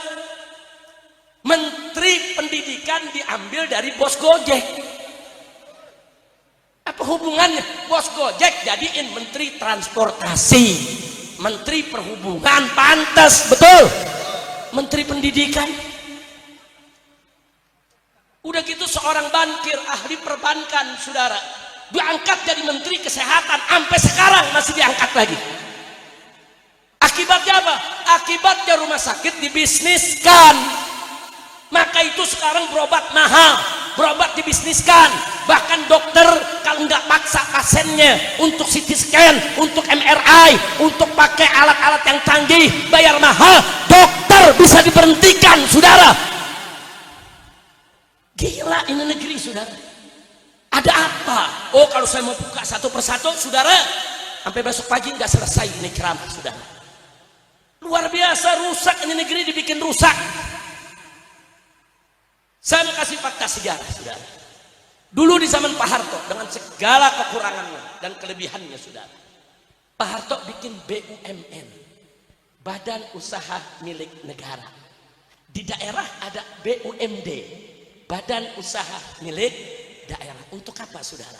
menteri pendidikan diambil dari bos Gojek. Apa hubungannya? Bos Gojek jadiin menteri transportasi, menteri perhubungan, pantas, betul. Menteri pendidikan. Udah gitu seorang bankir, ahli perbankan, saudara, diangkat jadi menteri kesehatan, sampai sekarang masih diangkat lagi. Akibatnya apa? Akibatnya rumah sakit dibisniskan. Maka itu sekarang berobat mahal, berobat dibisniskan. Bahkan dokter kalau nggak paksa pasiennya untuk CT scan, untuk MRI, untuk pakai alat-alat yang canggih, bayar mahal, dokter bisa diberhentikan, saudara. Gila ini negeri, saudara. Ada apa? Oh, kalau saya mau buka satu persatu, saudara, sampai besok pagi nggak selesai ini ceramah, saudara. Luar biasa rusak ini negeri, dibikin rusak. Saya mau kasih fakta sejarah, saudara. Dulu di zaman Pak Harto, dengan segala kekurangannya dan kelebihannya, saudara, Pak Harto bikin BUMN, Badan Usaha Milik Negara. Di daerah ada BUMD, Badan Usaha Milik Daerah. Untuk apa, saudara?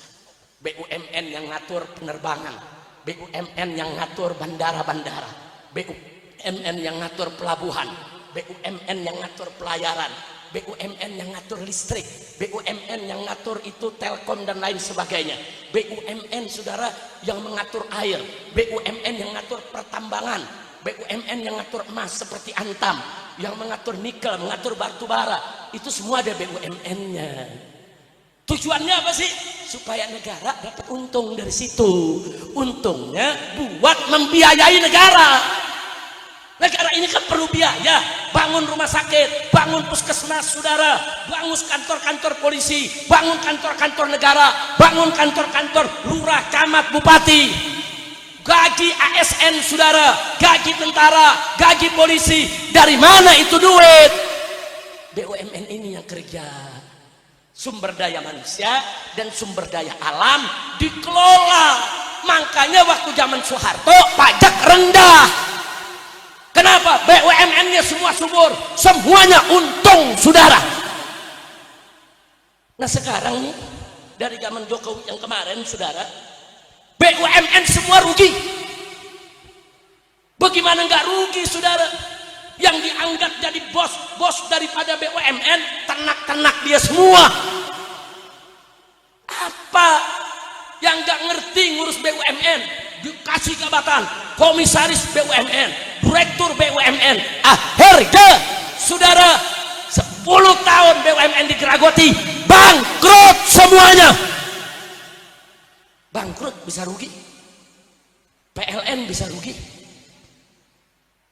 BUMN yang ngatur penerbangan, BUMN yang ngatur bandara-bandara, BUMN yang ngatur pelabuhan, BUMN yang ngatur pelayaran, BUMN yang ngatur listrik, BUMN yang ngatur itu telkom dan lain sebagainya, BUMN, saudara, yang mengatur air, BUMN yang ngatur pertambangan, BUMN yang ngatur emas seperti Antam, yang mengatur nikel, mengatur batu bara. Itu semua ada BUMN-nya. Tujuannya apa sih? Supaya negara dapat untung dari situ. Untungnya buat membiayai negara. Negara ini kan perlu biaya, bangun rumah sakit, bangun puskesmas, saudara, bangun kantor-kantor polisi, bangun kantor-kantor negara, bangun kantor-kantor lurah, camat, bupati, gaji ASN, saudara, gaji tentara, gaji polisi. Dari mana itu duit? BUMN ini yang kerja. Sumber daya manusia dan sumber daya alam dikelola. Makanya waktu zaman Soeharto pajak rendah. Kenapa? BUMN-nya semua subur, semuanya untung, saudara. Nah sekarang nih, dari zaman Jokowi yang kemarin, saudara, BUMN semua rugi. Bagaimana nggak rugi, saudara? Yang dianggap jadi bos daripada BUMN, ternak-ternak dia semua. Apa yang nggak ngerti ngurus BUMN? Dikasih jabatan komisaris BUMN, direktur BUMN. Akhirnya, saudara, 10 tahun BUMN digeragoti, bangkrut semuanya. Bangkrut bisa rugi, PLN bisa rugi.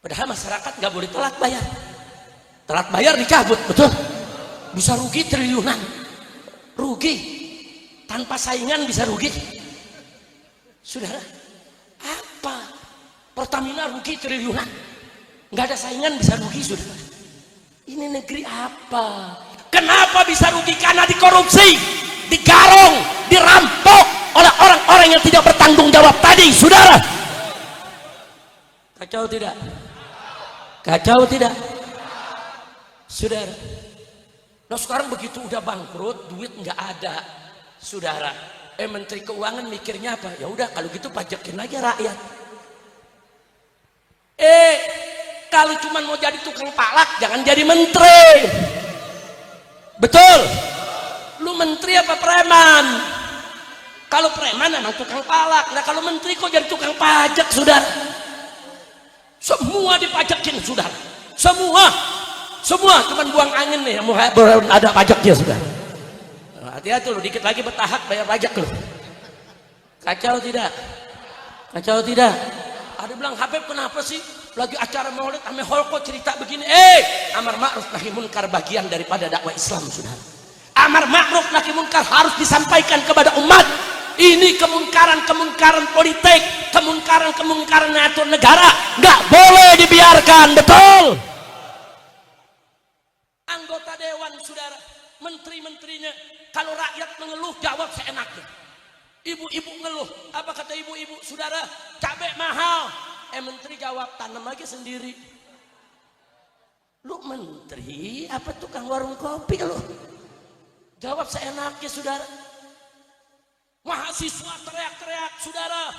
Padahal masyarakat nggak boleh telat bayar. Telat bayar dicabut, betul? Bisa rugi triliunan. Rugi. Tanpa saingan bisa rugi. Saudara, apa? Pertamina rugi triliunan. Nggak ada saingan bisa rugi, saudara. Ini negeri apa? Kenapa bisa rugi? Karena dikorupsi, digarong, dirampok oleh orang-orang yang tidak bertanggung jawab tadi, saudara. Kacau tidak? Kacau tidak? Saudara. Nah sekarang begitu udah bangkrut, duit nggak ada, saudara. Menteri Keuangan mikirnya apa? Ya udah kalau gitu pajakin aja rakyat. Kalau cuma mau jadi tukang palak, jangan jadi menteri. Betul? Lu menteri apa preman? Kalau preman emang tukang palak. Nah kalau menteri kok jadi tukang pajak, saudara? Semua dipajakin, saudara. Semua cuman buang angin nih, mau ada pajaknya, saudara. Hati-hati lu, dikit lagi bertahap bayar pajak lu. Kacau tidak? Kacau tidak? Ada bilang, Habib kenapa sih lagi acara maulid ame holko cerita begini? Amar ma'ruf nahi munkar bagian daripada dakwah Islam, saudara. Amar ma'ruf nahi munkar harus disampaikan kepada umat. Ini kemungkaran politik, kemungkaran ngatur negara, nggak boleh dibiarkan, betul? Anggota dewan, saudara, menteri-menterinya, kalau rakyat mengeluh jawab seenaknya. Ibu-ibu ngeluh, apa kata ibu-ibu, saudara? Cabai mahal. Menteri jawab, tanam aja sendiri. Lu menteri apa tukang warung kopi lu? Jawab seenaknya, saudara. Mahasiswa teriak-teriak, saudara,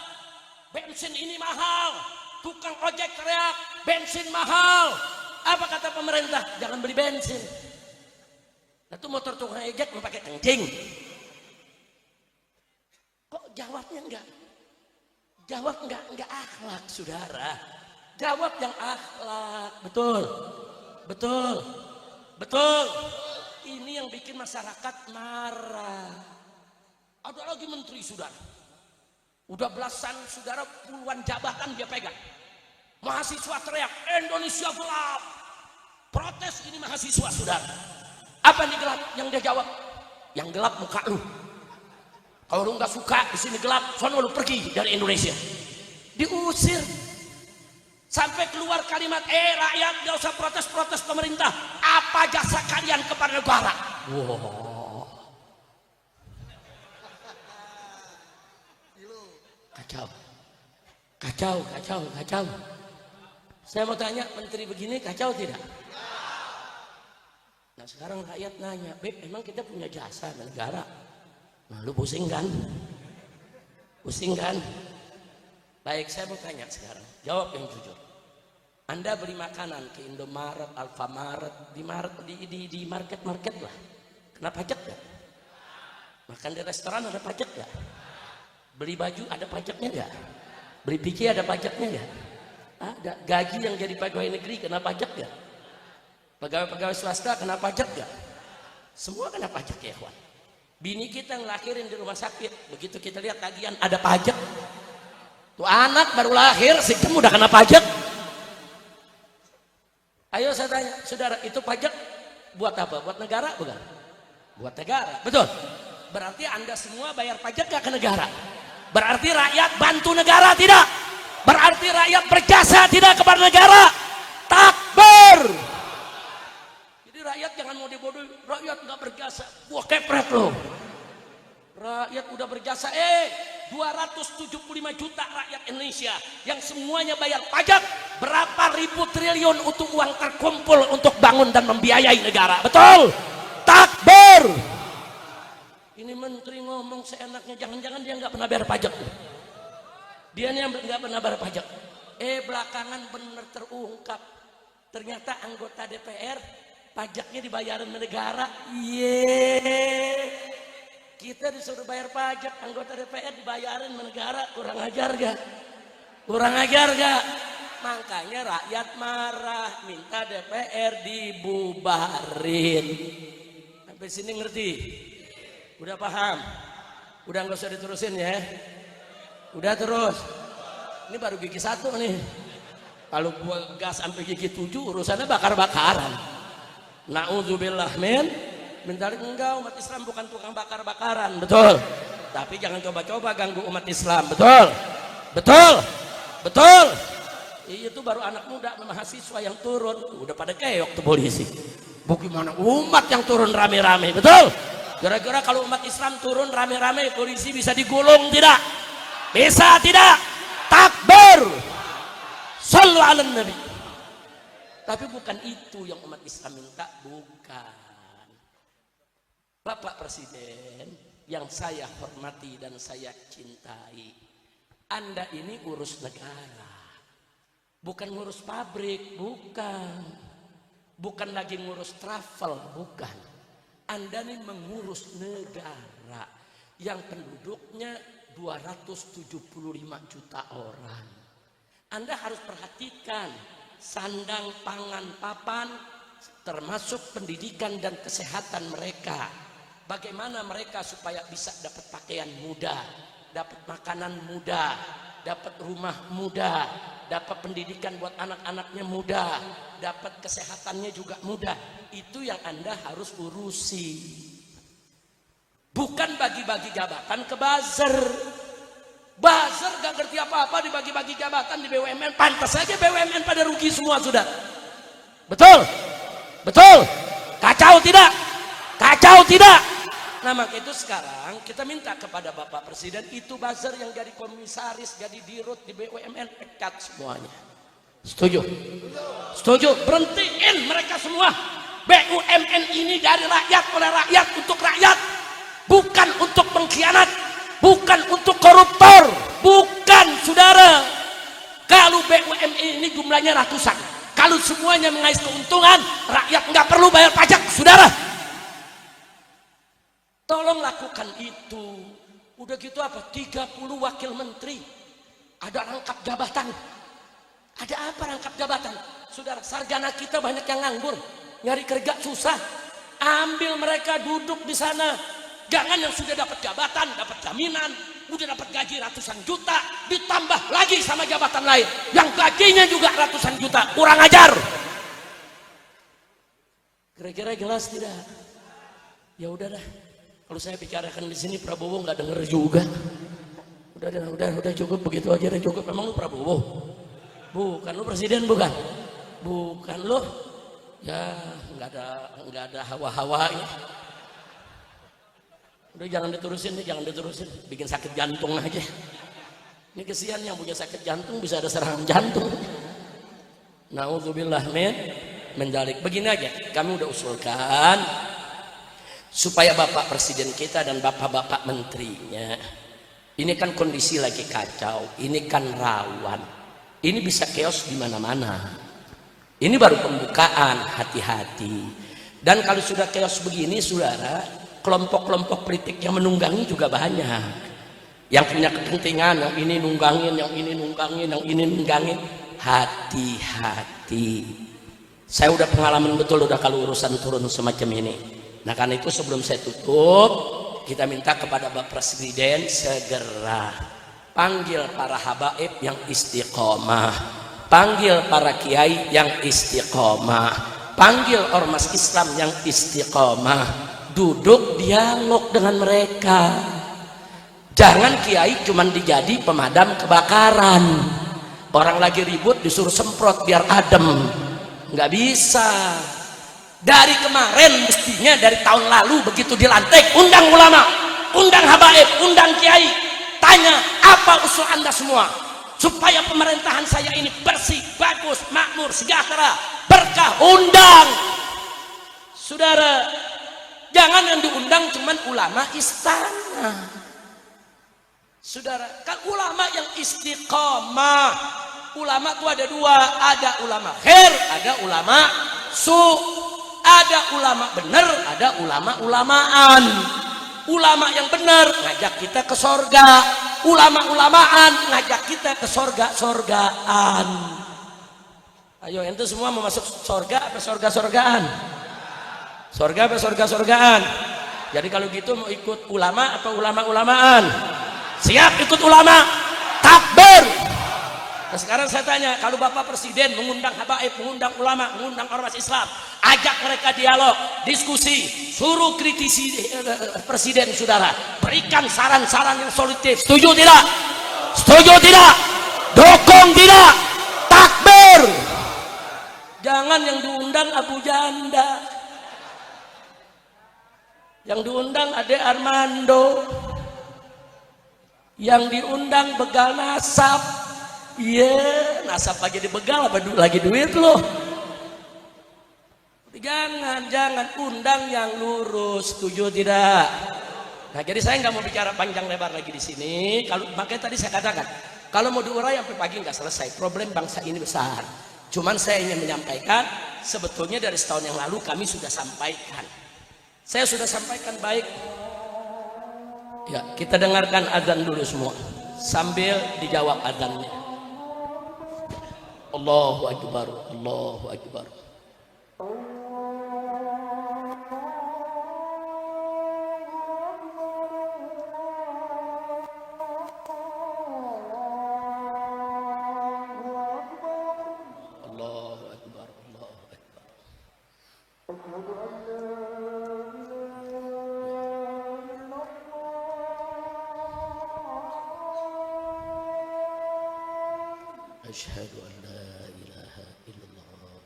bensin ini mahal. Tukang ojek teriak, bensin mahal. Apa kata pemerintah? Jangan beli bensin. Nah tuh motor tukang ojek mau pakai kencing. Kok jawabnya enggak? Jawab enggak akhlak, saudara. Jawab yang akhlak. Betul. Ini yang bikin masyarakat marah. Ada lagi menteri, saudara. Udah belasan, saudara, puluhan jabatan dia pegang. Mahasiswa teriak, Indonesia gelap. Protes ini mahasiswa, saudara. Apa yang gelap? Yang dia jawab, yang gelap muka lu. Kalau lu nggak suka di sini gelap, sono lu pergi dari Indonesia. Diusir. Sampai keluar kalimat, rakyat nggak usah protes pemerintah. Apa jasa kalian kepada negara? Wow. Kacau. Saya mau tanya, menteri begini kacau tidak? Nah sekarang rakyat nanya, Beb, emang kita punya jasa negara? Nah lu pusing kan? Baik, saya mau tanya sekarang, jawab yang jujur. Anda beli makanan ke Indomaret, Alfamaret, di market lah, kena pajak gak? Makan di restoran ada pajak gak? Beli baju ada pajaknya gak? Beli PC ada pajaknya gak? Ada. Gaji yang jadi pegawai negeri kena pajak gak? Pegawai swasta kena pajak gak? Semua kena pajak ya, kawan. Bini kita ngelahirin di rumah sakit, begitu kita lihat tagihan ada pajak. Tuh anak baru lahir, sistem udah kena pajak. Ayo saya tanya, saudara, itu pajak buat apa? Buat negara bukan? Buat negara, betul. Berarti Anda semua bayar pajak gak ke negara? Berarti rakyat bantu negara tidak? Berarti rakyat berjasa tidak kepada negara? Takbir! Jadi rakyat jangan mau dibodohi, rakyat nggak berjasa. Wah kepret loh. Rakyat udah berjasa, 275 juta rakyat Indonesia yang semuanya bayar pajak. Berapa ribu triliun untuk uang terkumpul untuk bangun dan membiayai negara, betul? Takbir! Ini menteri ngomong seenaknya, jangan-jangan dia nggak pernah bayar pajak. Dia nih nggak pernah bayar pajak. Belakangan bener terungkap, ternyata anggota DPR pajaknya dibayarin negara. Kita disuruh bayar pajak, anggota DPR dibayarin negara. Kurang ajar gak? Makanya rakyat marah, minta DPR dibubarin. Sampai sini ngerti? Udah paham? Udah nggak usah diterusin ya? Udah terus. Ini baru gigi 1 nih. Kalau gua gas sampai gigi 7 urusannya bakar-bakaran. Na'udzubillah min dalik. Enggak, umat Islam bukan tukang bakar-bakaran, betul. Tapi jangan coba-coba ganggu umat Islam, betul. Itu baru anak muda mahasiswa yang turun, udah pada keok tuh polisi. Bagaimana umat yang turun rame-rame, betul? Kira-kira kalau umat Islam turun rame-rame, polisi bisa digulung tidak? Bisa tidak? Takbir! Shallu ala Nabi. Tapi bukan itu yang umat Islam minta, bukan. Bapak Presiden, yang saya hormati dan saya cintai, Anda ini urus negara, bukan ngurus pabrik, bukan lagi ngurus travel, bukan. Anda ini mengurus negara yang penduduknya 275 juta orang. Anda harus perhatikan sandang, pangan, papan, termasuk pendidikan dan kesehatan mereka. Bagaimana mereka supaya bisa dapat pakaian mudah, dapat makanan mudah, dapat rumah mudah, dapat pendidikan buat anak-anaknya mudah, dapat kesehatannya juga mudah. Itu yang Anda harus urusi. Bukan bagi-bagi jabatan ke buzzer. Buzzer gak ngerti apa-apa dibagi-bagi jabatan di BUMN. Pantas saja BUMN pada rugi semua sudah. Betul? Betul? Kacau tidak? Kacau tidak? Nah maka itu sekarang kita minta kepada Bapak Presiden, itu buzzer yang jadi komisaris, jadi dirut di BUMN, pecat semuanya. Setuju? Setuju? Berhentiin mereka semua. BUMN ini dari rakyat, oleh rakyat, untuk rakyat. Bukan untuk pengkhianat, bukan untuk koruptor, bukan, saudara. Kalau BUMN ini jumlahnya ratusan, kalau semuanya mengais keuntungan, rakyat nggak perlu bayar pajak, saudara. Tolong lakukan itu. Udah gitu apa? 30 wakil menteri, ada rangkap jabatan. Ada apa rangkap jabatan? Saudara, sarjana kita banyak yang nganggur, nyari kerja susah. Ambil mereka duduk di sana. Jangan yang sudah dapat jabatan, dapat jaminan, udah dapat gaji ratusan juta, ditambah lagi sama jabatan lain yang gajinya juga ratusan juta. Kurang ajar. Kira-kira jelas tidak? Ya udah dah. Kalau saya bicarakan di sini Prabowo nggak denger juga. Udah cukup begitu aja, udah cukup. Memang lu Prabowo? Bukan. Lu presiden bukan? Bukan. Lu ya nggak ada hawa-hawanya. Udah jangan diterusin, jangan diterusin. Bikin sakit jantung aja. Ini kesian yang punya sakit jantung bisa ada serangan jantung. Nauzubillah min menjalik. Begini aja, kami udah usulkan supaya Bapak Presiden kita dan Bapak-Bapak menterinya, ini kan kondisi lagi kacau, ini kan rawan, ini bisa chaos di mana-mana. Ini baru pembukaan, hati-hati. Dan kalau sudah chaos begini, saudara, kelompok-kelompok politik yang menunggangi juga banyak. Yang punya kepentingan, yang ini nunggangin, yang ini nunggangin, yang ini nunggangin. Hati-hati. Saya udah pengalaman betul udah kalau urusan turun semacam ini. Nah karena itu sebelum saya tutup, kita minta kepada Bapak Presiden segera panggil para habaib yang istiqomah, panggil para kiai yang istiqomah, panggil ormas Islam yang istiqomah, duduk dialog dengan mereka. Jangan kiai cuman dijadi pemadam kebakaran, orang lagi ribut disuruh semprot biar adem, nggak bisa. Dari kemarin mestinya dari tahun lalu begitu dilantik, undang ulama, undang habaib, undang kiai, tanya apa usul Anda semua supaya pemerintahan saya ini bersih, bagus, makmur, sejahtera, berkah. Undang. Saudara, jangan yang diundang cuman ulama istana. Saudara, kan ulama yang istiqomah. Ulama itu ada dua, ada ulama khair, ada ulama su. Ada ulama benar, ada ulama-ulamaan. Ulama yang benar ngajak kita ke sorga, ulama-ulamaan ngajak kita ke sorga-sorgaan. Ayo ente semua mau masuk sorga apa sorga-sorgaan? Sorga apa sorga-sorgaan? Jadi kalau gitu mau ikut ulama atau ulama-ulamaan? Siap ikut ulama? Takbir. Nah sekarang saya tanya, kalau Bapak Presiden mengundang habaib, mengundang ulama, mengundang ormas Islam, ajak mereka dialog, diskusi, suruh kritisi Presiden saudara, berikan saran-saran yang solutif. Setuju tidak? Setuju tidak? Dukung tidak? Takbir. Jangan yang diundang Abu Janda, yang diundang Ade Armando, yang diundang begal nasab. Iya, nasab aja dibegal apa lagi duit loh. Jangan undang yang lurus. Setuju tidak? Nah, jadi saya nggak mau bicara panjang lebar lagi di sini. Kalau makanya tadi saya katakan, kalau mau diurai sampai pagi nggak selesai. Problem bangsa ini besar. Cuman saya ingin menyampaikan, sebetulnya dari setahun yang lalu kami sudah sampaikan. Saya sudah sampaikan baik. Ya, kita dengarkan azan dulu semua, sambil dijawab azannya. Allahu Akbar, Allahu Akbar. أشهد أن لا إله إلا الله.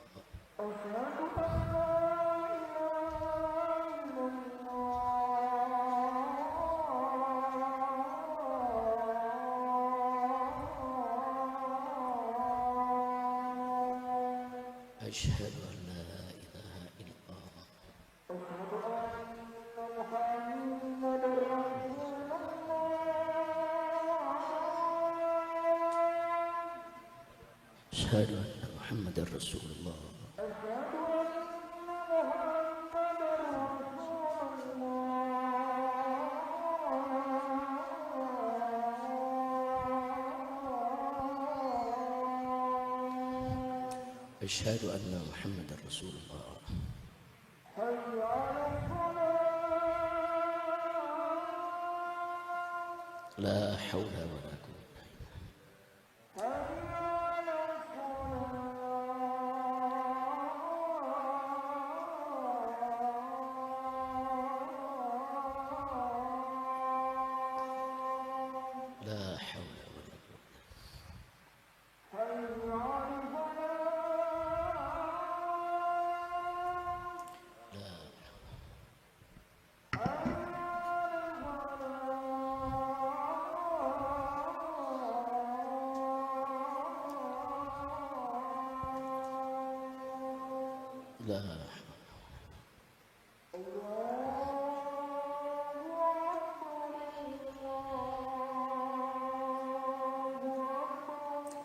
أشهد أن لا إله إلا الله. أشهد أن محمدا رسول الله. أشهد أن محمدا رسول الله. لا حول ولا قوة إلا بالله. لا حول ولا قوة. لا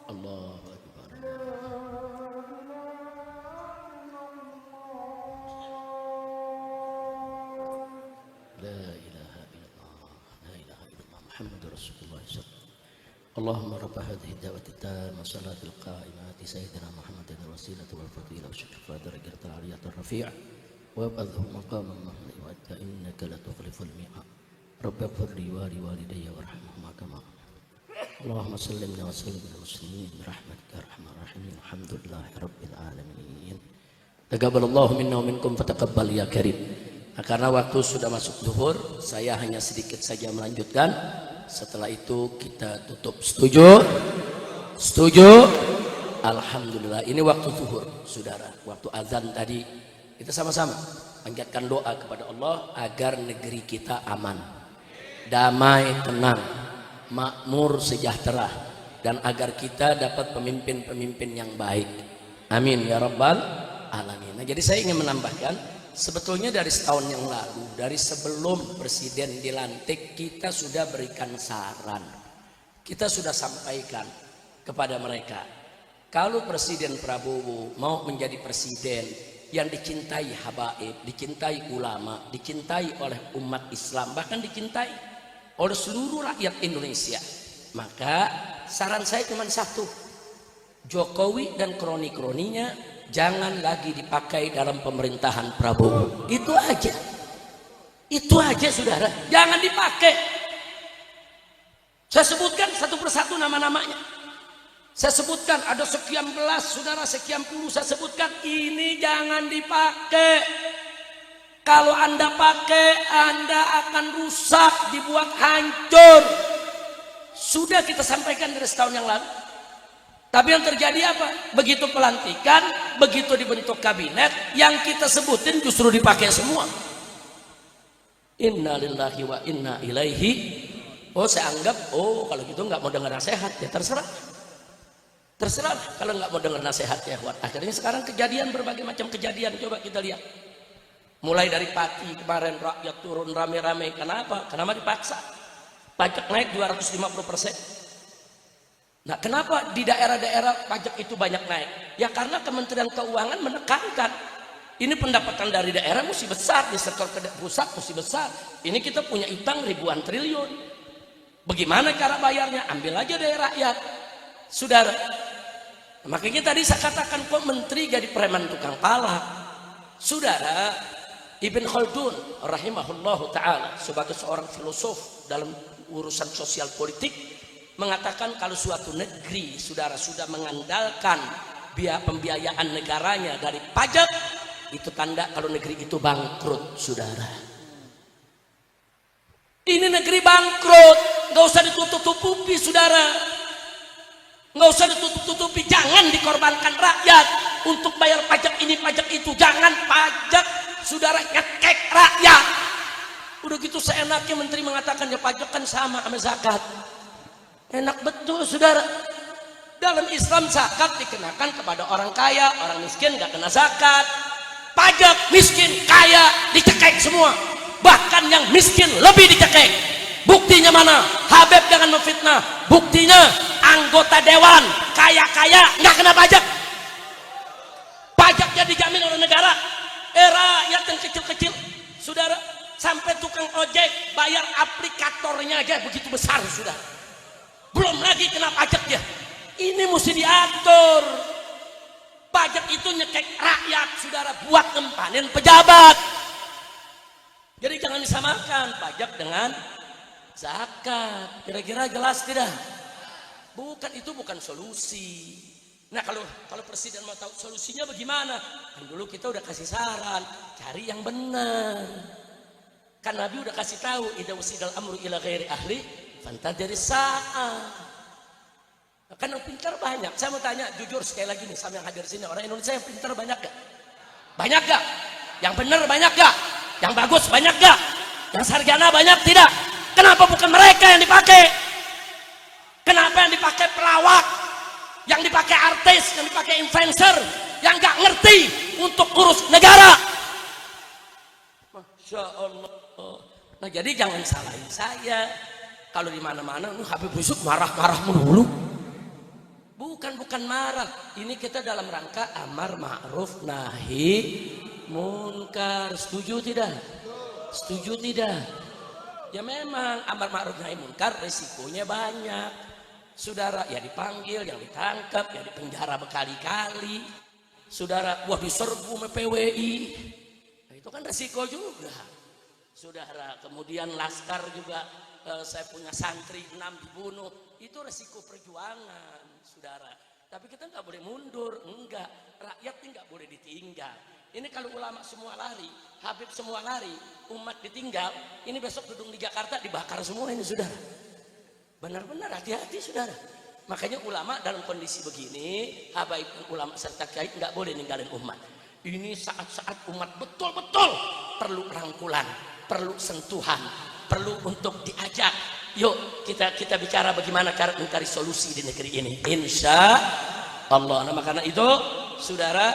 الله أكبر. لا إله إلا الله. لا إله إلا الله محمد رسول الله صلى الله عليه وسلم. اللهم رب هذه الدعوة التامة صلاة القائمة سيدنا محمد الوسيلة والفضيلة والشرف درجة العالية الرفيعة وابعثه مقاما محمودا وأنت إنك لتخلف الميعاد. رب اغفر لي ولوالدي وارحمهما كما. اللهم سلمنا وسلم المسلمين برحمتك يا ارحم الراحمين. الحمد لله رب العالمين. Taqabbalallahu minna wa minkum fataqabbal ya karim. Nah, karena waktu sudah masuk zuhur, saya hanya sedikit saja melanjutkan. Setelah itu kita tutup. Setuju? Setuju? Alhamdulillah. Ini waktu zuhur, saudara. Waktu azan tadi kita sama-sama panjatkan doa kepada Allah agar negeri kita aman, damai, tenang, makmur, sejahtera, dan agar kita dapat pemimpin-pemimpin yang baik. Amin ya rabbal alamin. Nah, jadi saya ingin menambahkan, sebetulnya dari setahun yang lalu, dari sebelum presiden dilantik, kita sudah berikan saran, kita sudah sampaikan kepada mereka, kalau Presiden Prabowo mau menjadi presiden yang dicintai habaib, dicintai ulama, dicintai oleh umat Islam, bahkan dicintai oleh seluruh rakyat Indonesia, maka saran saya cuma satu: Jokowi dan kroni-kroninya jangan lagi dipakai dalam pemerintahan Prabowo. Itu aja. Itu aja, saudara. Jangan dipakai. Saya sebutkan satu persatu nama-namanya. Saya sebutkan ada sekian belas, saudara, sekian puluh. Saya sebutkan, ini jangan dipakai. Kalau Anda pakai, Anda akan rusak, dibuat hancur. Sudah kita sampaikan dari setahun yang lalu. Tapi yang terjadi apa? Begitu pelantikan, begitu dibentuk kabinet, yang kita sebutin justru dipakai semua. Inna lillahi wa inna ilaihi. Oh, saya anggap, oh kalau gitu nggak mau dengar nasihat, ya terserah. Terserah kalau nggak mau dengar nasihat, ya. Akhirnya sekarang kejadian, berbagai macam kejadian, coba kita lihat. Mulai dari pagi kemarin rakyat turun rame-rame. Kenapa? Kenapa dipaksa? Pajak naik 250%. Nah, kenapa di daerah-daerah pajak itu banyak naik? Ya karena Kementerian Keuangan menekankan. Ini pendapatan dari daerah mesti besar, di sektor pusat mesti besar. Ini kita punya utang ribuan triliun. Bagaimana cara bayarnya? Ambil aja dari rakyat. Saudara, makanya tadi saya katakan kok menteri jadi preman tukang palak. Saudara, Ibn Khaldun rahimahullahu ta'ala sebagai seorang filosof dalam urusan sosial politik mengatakan kalau suatu negeri saudara sudah mengandalkan biaya pembiayaan negaranya dari pajak, itu tanda kalau negeri itu bangkrut. Saudara, ini negeri bangkrut, nggak usah ditutup-tutupi. Saudara, nggak usah ditutup-tutupi. Jangan dikorbankan rakyat untuk bayar pajak ini pajak itu. Jangan pajak saudara ngekek rakyat. Udah gitu seenaknya menteri mengatakan ya pajak kan sama zakat. Enak betul saudara. Dalam Islam zakat dikenakan kepada orang kaya, orang miskin nggak kena zakat. Pajak miskin kaya dicekek semua. Bahkan yang miskin lebih dicekek. Buktinya mana? Habib jangan memfitnah. Buktinya anggota dewan kaya-kaya nggak kena pajak. Pajaknya dijamin oleh negara. Rakyat yang kecil-kecil saudara, sampai tukang ojek bayar aplikatornya aja begitu besar saudara, belum lagi kena pajaknya. Ini mesti diatur. Pajak itu nyekek rakyat saudara buat ngempanin pejabat. Jadi jangan disamakan pajak dengan zakat. Kira-kira jelas tidak? Bukan, itu bukan solusi. Nah kalau presiden mau tahu solusinya bagaimana, kan dulu kita udah kasih saran, cari yang benar. Kan Nabi udah kasih tahu, idza usidal amru ila ghairi ahli fantadiri sa'a. Kan yang pintar banyak. Saya mau tanya jujur sekali lagi nih sama yang hadir sini, orang Indonesia yang pintar banyak gak? Banyak gak? Yang benar banyak gak? Yang bagus banyak gak? Yang sarjana banyak tidak? Kenapa bukan mereka yang dipakai? Kenapa yang dipakai pelawak? Yang dipakai artis, yang dipakai influencer, yang gak ngerti untuk urus negara? Masya Allah. Nah jadi jangan salahin saya. Kalau di mana-mana, Habib Yusuf marah-marah mulu. Bukan marah. Ini kita dalam rangka amar ma'ruf nahi munkar. Setuju tidak? Setuju tidak? Ya memang amar ma'ruf nahi munkar resikonya banyak. Saudara, ya dipanggil, yang ditangkap, yang dipenjara berkali-kali. Saudara, wah diserbu sama PWI. Nah, itu kan resiko juga. Saudara, kemudian laskar juga, saya punya santri 6 dibunuh. Itu resiko perjuangan, saudara. Tapi kita nggak boleh mundur, enggak. Rakyat ini nggak boleh ditinggal. Ini kalau ulama semua lari, Habib semua lari, umat ditinggal. Ini besok gedung di Jakarta dibakar semua ini, saudara. Benar-benar hati-hati saudara. Makanya ulama dalam kondisi begini, habaib ulama serta kiai nggak boleh ninggalin umat. Ini saat-saat umat betul-betul perlu rangkulan, perlu sentuhan, perlu untuk diajak. Yuk kita bicara bagaimana cara mencari solusi di negeri ini. Insya Allah. Nah karena itu saudara,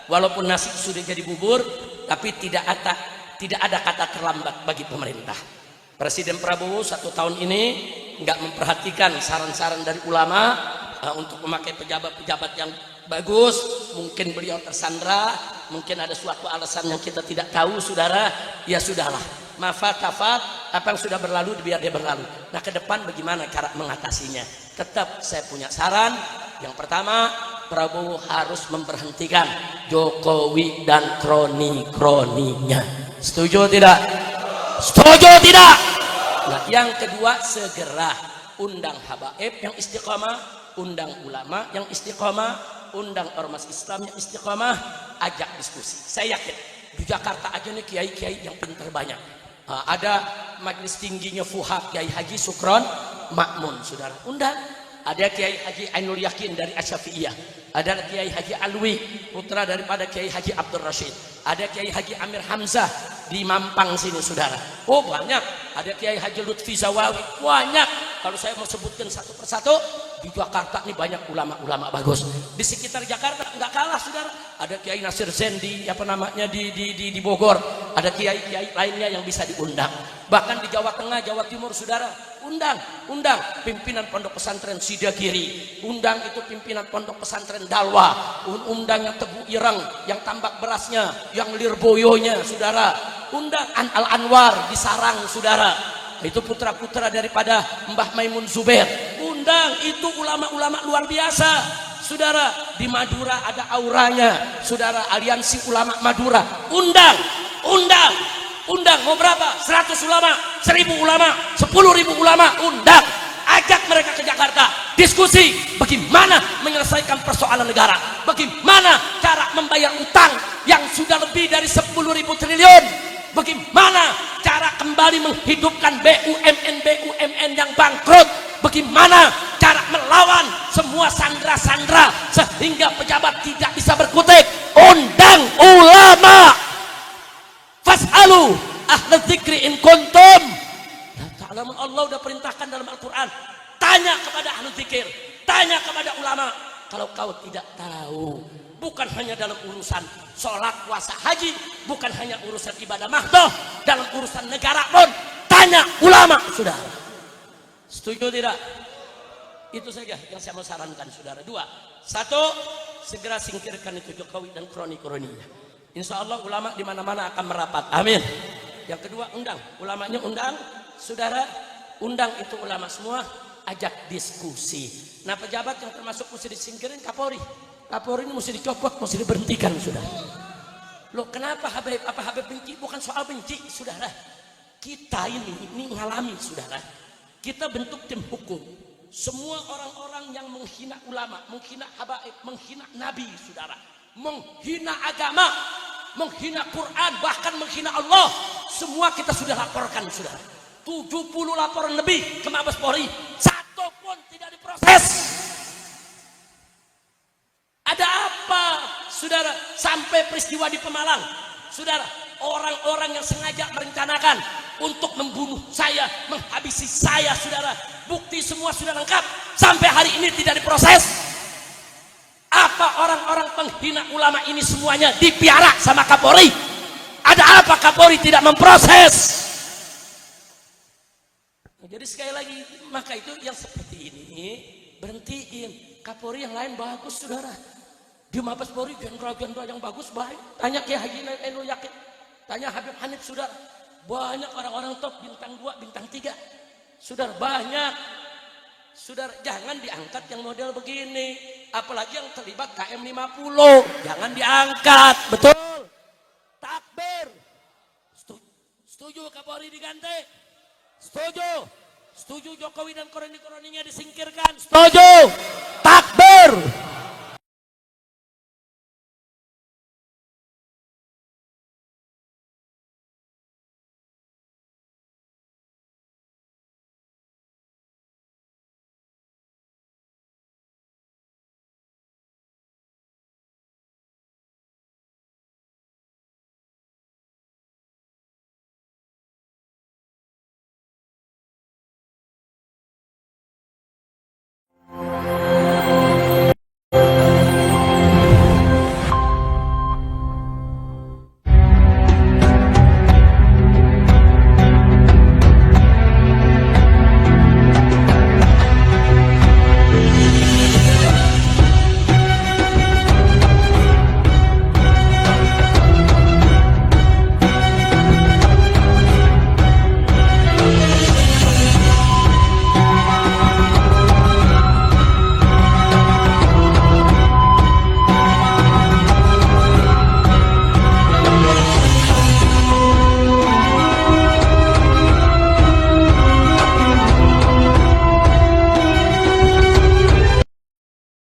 walaupun nasi sudah jadi bubur, tapi tidak ada kata terlambat bagi pemerintah. Presiden Prabowo 1 tahun ini nggak memperhatikan saran-saran dari ulama untuk memakai pejabat-pejabat yang bagus. Mungkin beliau tersandra, mungkin ada suatu alasan yang kita tidak tahu, saudara. Ya sudahlah, mafat apa yang sudah berlalu biar dia berlalu. Nah ke depan bagaimana cara mengatasinya? Tetap saya punya saran. Yang pertama, Prabowo harus memberhentikan Jokowi dan kroni-kroninya. Setuju tidak? Setuju tidak? Nah, yang kedua, segera undang habaib yang istiqamah, undang ulama yang istiqamah, undang ormas Islam yang istiqamah, ajak diskusi. Saya yakin di Jakarta aja nih kiai-kiai yang pintar banyak. Ada majelis tingginya Fuhab Kiai Haji Sukron Makmun, saudara, undang. Ada Kiai Haji Ainul Yakin dari Asyafi'iyah, ada Kiai Haji Alwi putra daripada Kiai Haji Abdul Rashid, ada Kiai Haji Amir Hamzah di Mampang sini, saudara. Oh banyak. Ada Kiai Haji Lutfi Zawawi, banyak. kalau saya mau sebutkan satu persatu, di Jakarta ini banyak ulama-ulama bagus. Di sekitar Jakarta nggak kalah saudara. Ada Kiai Nasir Zain di di Bogor. Ada kiai lainnya yang bisa diundang. Bahkan di Jawa Tengah, Jawa Timur saudara, undang pimpinan pondok pesantren Sidagiri, undang itu pimpinan pondok pesantren Dalwa, undang yang Tebu Ireng, yang tambak berasnya, yang Lirboyonya saudara, undang Al Anwar di Sarang saudara, itu putra-putra daripada Mbah Maimun Zubair, undang itu ulama-ulama luar biasa saudara. Di Madura ada auranya saudara, Aliansi Ulama Madura, undang mau berapa? 100 ulama, 1000 ulama, 10.000 ulama, undang, ajak mereka ke Jakarta, diskusi bagaimana menyelesaikan persoalan negara, bagaimana cara membayar utang yang sudah lebih dari 10.000 triliun, bagaimana cara kembali menghidupkan BUMN yang bangkrut, bagaimana cara melawan semua sandra-sandra sehingga pejabat tidak bisa berkutik. Undang ulama. Fas'alu ahla dzikri in kuntum la ta'lamun. Allah sudah perintahkan dalam Al-Quran, tanya kepada ahli dzikir, tanya kepada ulama kalau kau tidak tahu. Bukan hanya dalam urusan sholat, puasa, haji, bukan hanya urusan ibadah mahdoh, dalam urusan negara pun tanya ulama. Sudah setuju tidak? Itu saja yang saya mau sarankan saudara. 2, 1, segera singkirkan itu Jokowi dan kroni-kroninya. Insya Allah ulama di mana-mana akan merapat. Amin. Yang kedua, undang ulamanya, undang saudara, undang itu ulama semua, ajak diskusi. Nah pejabat yang termasuk mesti disingkirin Kapolri. Kapolri ini mesti dicopot, mesti diberhentikan saudara. Loh kenapa Habib benci? Bukan soal benci saudara. Kita ini ngalami saudara. Kita bentuk tim hukum. Semua orang-orang yang menghina ulama, menghina habaib, menghina nabi saudara, menghina agama, menghina Quran, bahkan menghina Allah, semua kita sudah laporkan saudara. 70 laporan lebih ke Mabes Polri, satu pun tidak diproses. Ada apa saudara? Sampai peristiwa di Pemalang saudara, orang-orang yang sengaja merencanakan untuk membunuh saya, menghabisi saya saudara, bukti semua sudah lengkap, sampai hari ini tidak diproses. Apa orang-orang penghina ulama ini semuanya dipiara sama Kapolri? Ada apa Kapolri tidak memproses? Nah, jadi sekali lagi, maka itu yang seperti ini berhentiin. Kapolri yang lain bagus saudara. Di Mabes Polri jenderal-jenderal yang bagus baik. Tanya Kiai Haji Enu Yakin, tanya Habib Hanif saudara. Banyak orang-orang top bintang 2, bintang 3 saudara, banyak. Saudara, jangan diangkat yang model begini, apalagi yang terlibat KM 50, jangan diangkat. Betul, takbir. Setuju Kapolri diganti? Setuju Jokowi dan kroni-kroninya disingkirkan? Setuju, takbir.